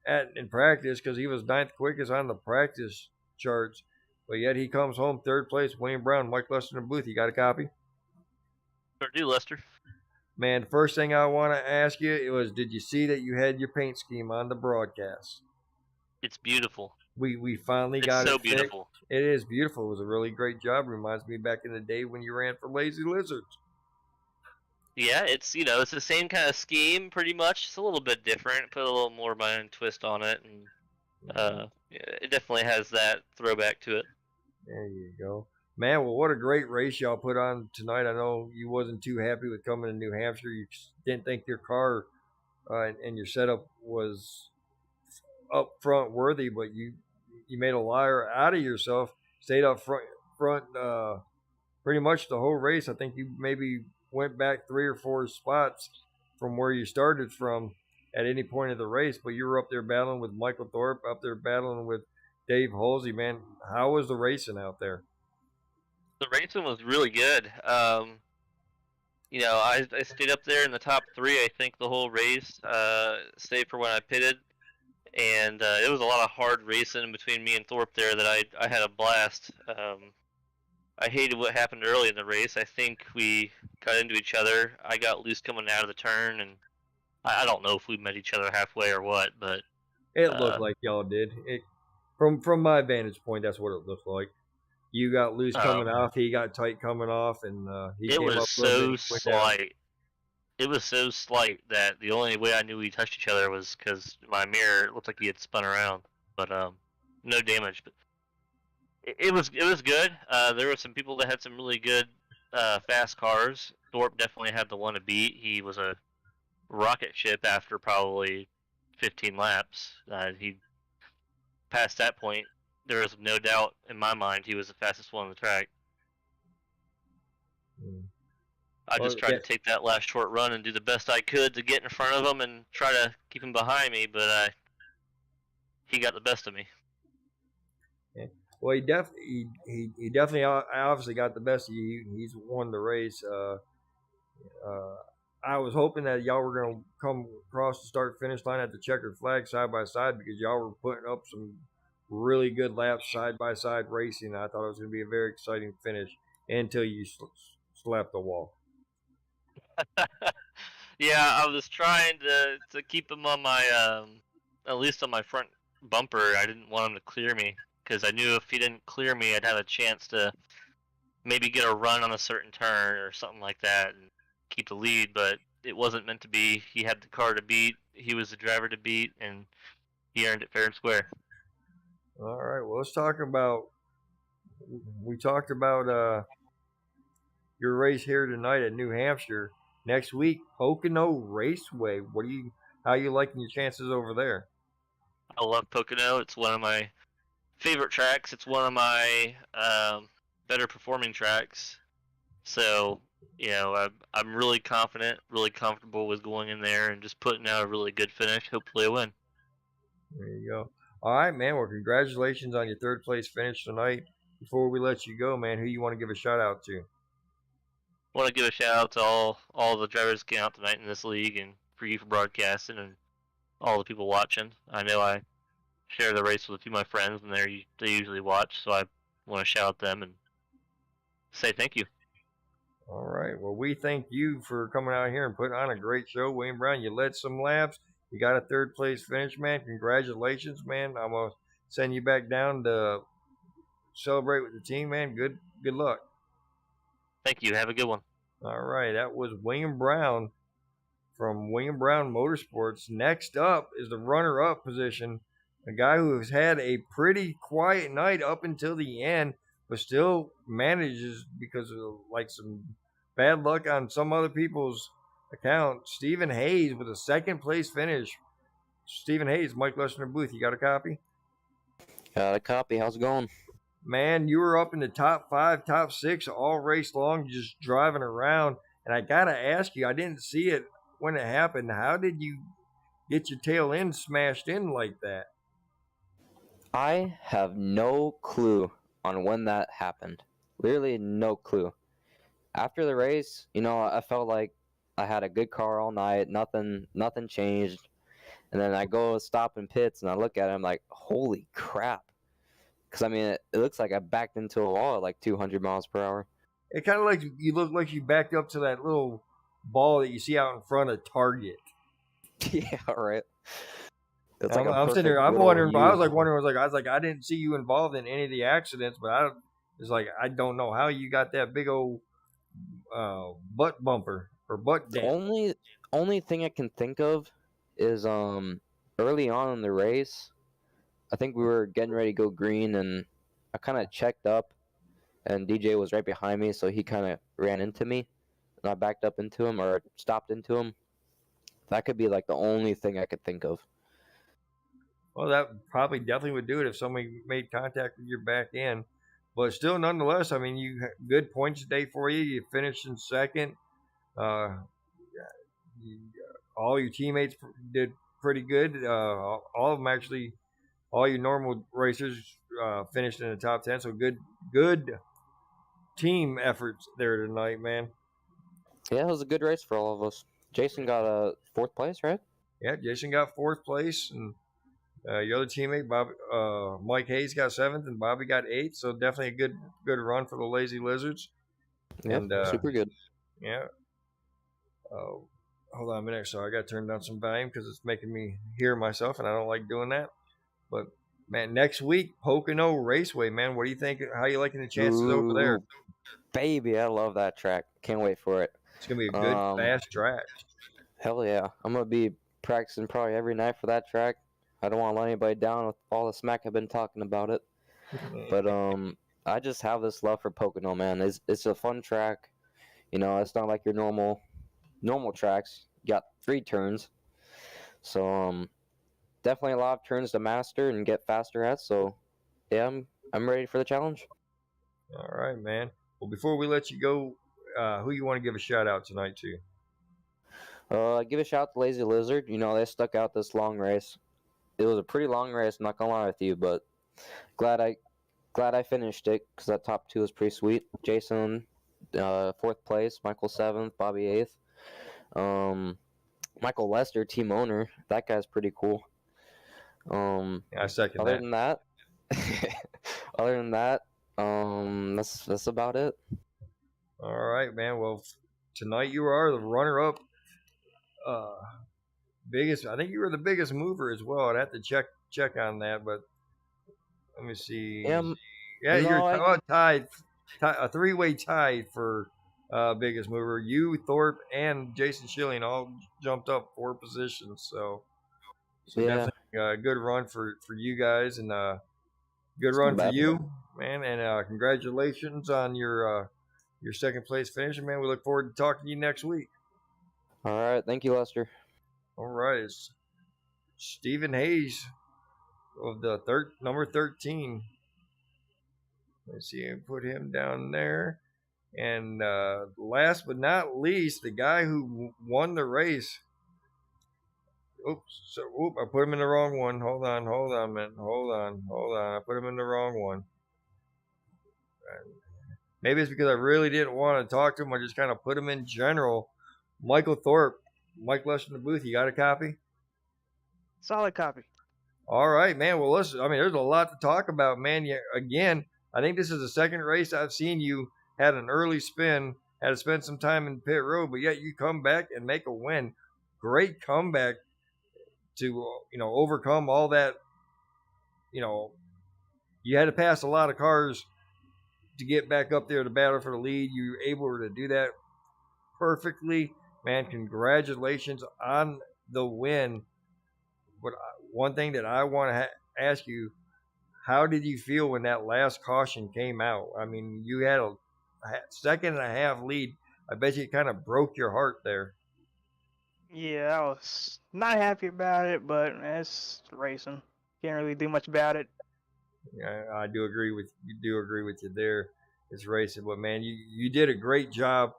in practice because he was ninth quickest on the practice charts, but yet he comes home third place. William Brown, Mike Lester in the booth. You got a copy? Sure do, Lester. Man, the first thing I want to ask you was, did you see that you had your paint scheme on the broadcast? It's beautiful. We finally got it. It's so beautiful. It is beautiful. It was a really great job. Reminds me back in the day when you ran for Lazy Lizards. Yeah, it's it's the same kind of scheme pretty much. It's a little bit different. Put a little more of my own twist on it, and it definitely has that throwback to it. There you go. Man, well, what a great race y'all put on tonight. I know you wasn't too happy with coming to New Hampshire. You didn't think your car and your setup was up front worthy, but you made a liar out of yourself. Stayed up front pretty much the whole race. I think you maybe went back 3 or 4 spots from where you started from at any point of the race, but you were up there battling with Michael Thorpe, up there battling with Dave Halsey. Man, how was the racing out there? The racing was really good. I stayed up there in the top 3, I think, the whole race, save for when I pitted. And it was a lot of hard racing between me and Thorpe there that I had a blast. I hated what happened early in the race. I think we got into each other. I got loose coming out of the turn, and I don't know if we met each other halfway or what, but it looked like y'all did. From my vantage point, that's what it looked like. You got loose coming off, he got tight coming off, and he it came was up so slight. It was so slight that the only way I knew we touched each other was because my mirror looked like he had spun around, but no damage. But it was good. There were some people that had some really good fast cars. Thorpe definitely had the one to beat. He was a rocket ship after probably 15 laps. He past that point, there was no doubt in my mind he was the fastest one on the track. I just tried to take that last short run and do the best I could to get in front of him and try to keep him behind me, but he got the best of me. Yeah. Well, he definitely obviously got the best of you. He's won the race. I was hoping that y'all were going to come across the start finish line at the checkered flag side by side because y'all were putting up some really good laps side by side racing. I thought it was going to be a very exciting finish until you slapped the wall. Yeah, I was trying to keep him on my at least on my front bumper. I didn't want him to clear me because I knew if he didn't clear me, I'd have a chance to maybe get a run on a certain turn or something like that and keep the lead. But it wasn't meant to be. He had the car to beat. He was the driver to beat, and he earned it fair and square. All right. Well, let's talk about. We talked about your race here tonight at New Hampshire. Next week, Pocono Raceway. How are you liking your chances over there? I love Pocono. It's one of my favorite tracks. It's one of my better performing tracks. So, I'm really confident, really comfortable with going in there and just putting out a really good finish. Hopefully, a win. There you go. All right, man. Well, congratulations on your third place finish tonight. Before we let you go, man, who you want to give a shout out to? I want to give a shout out to all the drivers getting out tonight in this league, and for you for broadcasting, and all the people watching. I know I share the race with a few of my friends, and they usually watch, so I want to shout at them and say thank you. All right. Well, we thank you for coming out here and putting on a great show, William Brown. You led some laps. You got a third place finish, man. Congratulations, man. I'm gonna send you back down to celebrate with the team, man. Good luck. Thank you. Have a good one. All right. That was William Brown from William Brown Motorsports. Next up is the runner-up position, a guy who has had a pretty quiet night up until the end, but still manages because of like some bad luck on some other people's account. Stephen Hayes with a second place finish. Stephen Hayes, Mike Lester booth. You got a copy? Got a copy. How's it going? Man, you were up in the top 5, top 6 all race long, just driving around. And I gotta ask you, I didn't see it when it happened. How did you get your tail end smashed in like that? I have no clue on when that happened. Literally no clue. After the race, I felt like I had a good car all night. Nothing changed. And then I go stop in pits and I look at it. I'm like, holy crap! Because it looks like I backed into a wall at like 200 miles per hour. It kind of like you look like you backed up to that little ball that you see out in front of Target. Yeah, right. It's I'm sitting there. I'm wondering. I was like, I didn't see you involved in any of the accidents, but I don't know how you got that big old butt bumper or butt dent. Only thing I can think of is early on in the race, I think we were getting ready to go green, and I kind of checked up, and DJ was right behind me, so he kind of ran into me, and I backed up into him or stopped into him. That could be like the only thing I could think of. Well, that probably definitely would do it if somebody made contact with your back end. But still, nonetheless, you had good points today for you. You finished in second. All your teammates did pretty good. All of them actually, all your normal racers finished in the top 10. So good team efforts there tonight, man. Yeah, it was a good race for all of us. Jason got a 4th place, right? Yeah, Jason got 4th place, and your other teammate, Mike Hayes, got 7th, and Bobby got 8th. So definitely a good run for the Lazy Lizards. Yeah, super good. Yeah. Hold on a minute. So I got to turn down some volume because it's making me hear myself, and I don't like doing that. But man, next week, Pocono Raceway, man. What do you think? How you liking the chances over there? Baby, I love that track. Can't wait for it. It's gonna be a good, fast track. Hell yeah! I'm gonna be practicing probably every night for that track. I don't want to let anybody down with all the smack I've been talking about it. But I just have this love for Pocono, man. It's a fun track. It's not like your normal tracks. You got 3 turns, so definitely a lot of turns to master and get faster at. So yeah, I'm ready for the challenge. All right, man. Well, before we let you go, who you want to give a shout out tonight to? Give a shout to Lazy Lizard. They stuck out this long race. It was a pretty long race, I'm not gonna lie with you, but glad I finished it because that top 2 was pretty sweet. Jason, 4th place, Michael 7th, Bobby 8th. Michael Lester, team owner, that guy's pretty cool. I second other that. Than that, other than that, that's about it. All right, man. Well, tonight you are the runner-up. I think you were the biggest mover as well. I'd have to check on that, but let me see. You're tied, a 3-way tie for biggest mover. You, Thorpe, and Jason Schilling all jumped up 4 positions. So definitely a good run for you guys, and good run for you, man. And congratulations on your 2nd place finish, man. We look forward to talking to you next week. All right, thank you, Lester. All right, it's Stephen Hayes of the number 13. Let's see, and put him down there. And last but not least, the guy who won the race. I put him in the wrong one. Hold on, man. Hold on. I put him in the wrong one. Maybe it's because I really didn't want to talk to him. I just kind of put him in general. Michael Thorpe. Mike Lester in the booth. You got a copy? Solid copy. All right, man. Well, listen, I mean, there's a lot to talk about, man. Again, I think this is the second race I've seen you had an early spin, had to spend some time in pit road, but yet you come back and make a win. Great comeback to, overcome all that. You had to pass a lot of cars to get back up there to battle for the lead. You were able to do that perfectly, man. Congratulations on the win. But one thing that I want to ask you, how did you feel when that last caution came out? I mean, you had a second and a half lead. I bet you it kind of broke your heart there. Yeah, I was not happy about it, but it's racing. Can't really do much about it. Yeah, I do agree with you there. It's racing, but man, you did a great job.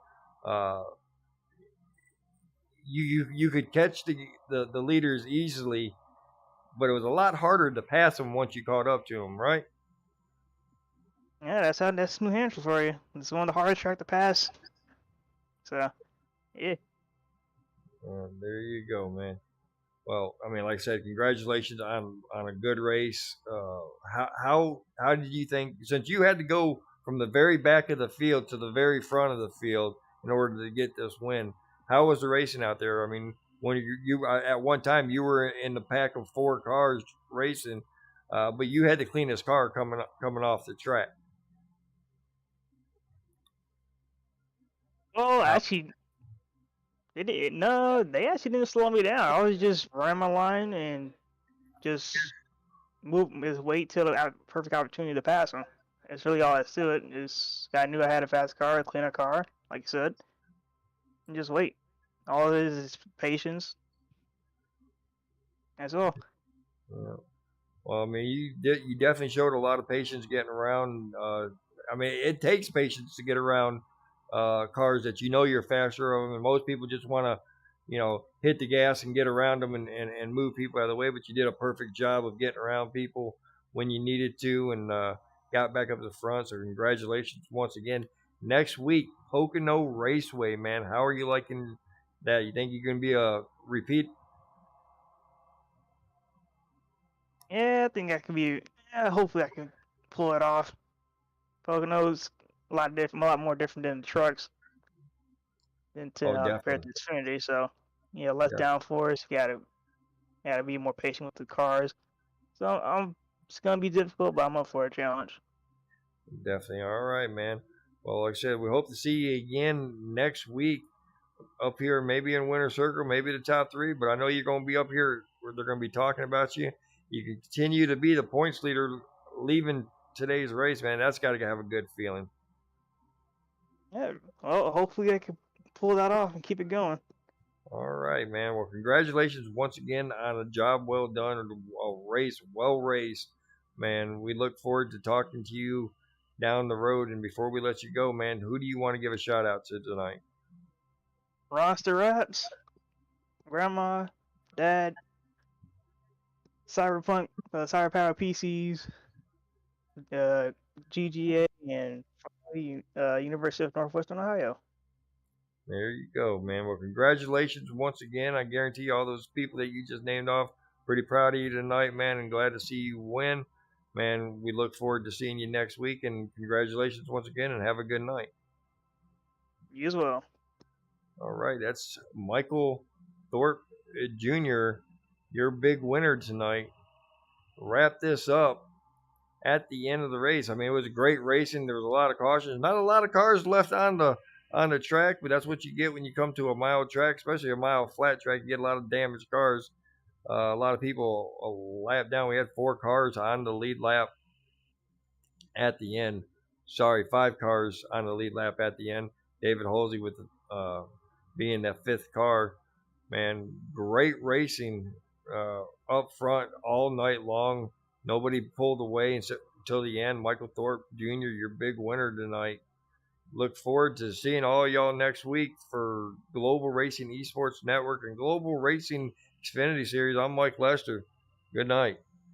You could catch the leaders easily, but it was a lot harder to pass them once you caught up to them, right? Yeah, that's New Hampshire for you. It's one of the hardest track to pass. So, yeah. There you go, man. Well, I mean, like I said, congratulations on a good race. How did you think, since you had to go from the very back of the field to the very front of the field in order to get this win? How was the racing out there? I mean, when you at one time you were in the pack of 4 cars racing, but you had the cleanest car coming off the track. Well, actually, no, they actually didn't slow me down. I was just running my line and just wait till the perfect opportunity to pass them. It's really all that's to it. I knew I had a fast car, a cleaner car, like you said, and just wait. All it is patience. That's all. Yeah. Well, I mean, you definitely showed a lot of patience getting around. I mean, it takes patience to get around cars that you're faster of, and most people just want to, hit the gas and get around them and move people out of the way. But you did a perfect job of getting around people when you needed to, and got back up to the front. So congratulations once again. Next week, Pocono Raceway, man. How are you liking that? You think you're going to be a repeat? Yeah, I think I can be. Yeah, hopefully I can pull it off. Pocono's a lot more different than the trucks compared to Xfinity. So, yeah, less downforce. Gotta be more patient with the cars. So it's gonna be difficult, but I'm up for a challenge. Definitely. All right, man. Well, like I said, we hope to see you again next week up here, maybe in Winter Circle, maybe the top 3. But I know you're going to be up here where they're going to be talking about you. You can continue to be the points leader leaving today's race, man. That's got to have a good feeling. Yeah. Well, hopefully I can pull that off and keep it going. All right, man. Well, congratulations once again on a job well done, a race well raced, man. We look forward to talking to you down the road. And before we let you go, man, who do you want to give a shout out to tonight? Roster Rats, Grandma, Dad, Cyberpunk, Cyberpower PCs, GGA, and University of Northwestern Ohio. There you go, man. Well, congratulations once again. I guarantee you all those people that you just named off, pretty proud of you tonight, man, and glad to see you win. Man, we look forward to seeing you next week, and congratulations once again, and have a good night. You as well. All right, that's Michael Thorpe Jr., your big winner tonight. Wrap this up at the end of the race. I mean, it was a great racing. There was a lot of cautions. Not a lot of cars left on the track, but that's what you get when you come to a mile track, especially a mile flat track. You get a lot of damaged cars. A lot of people a lap down. We had 4 cars on the lead lap at the end. Sorry, 5 cars on the lead lap at the end. David Halsey with being that 5th car. Man, great racing up front all night long. Nobody pulled away until the end. Michael Thorpe Jr., your big winner tonight. Look forward to seeing all y'all next week for Global Racing Esports Network and Global Racing Xfinity Series. I'm Mike Lester. Good night.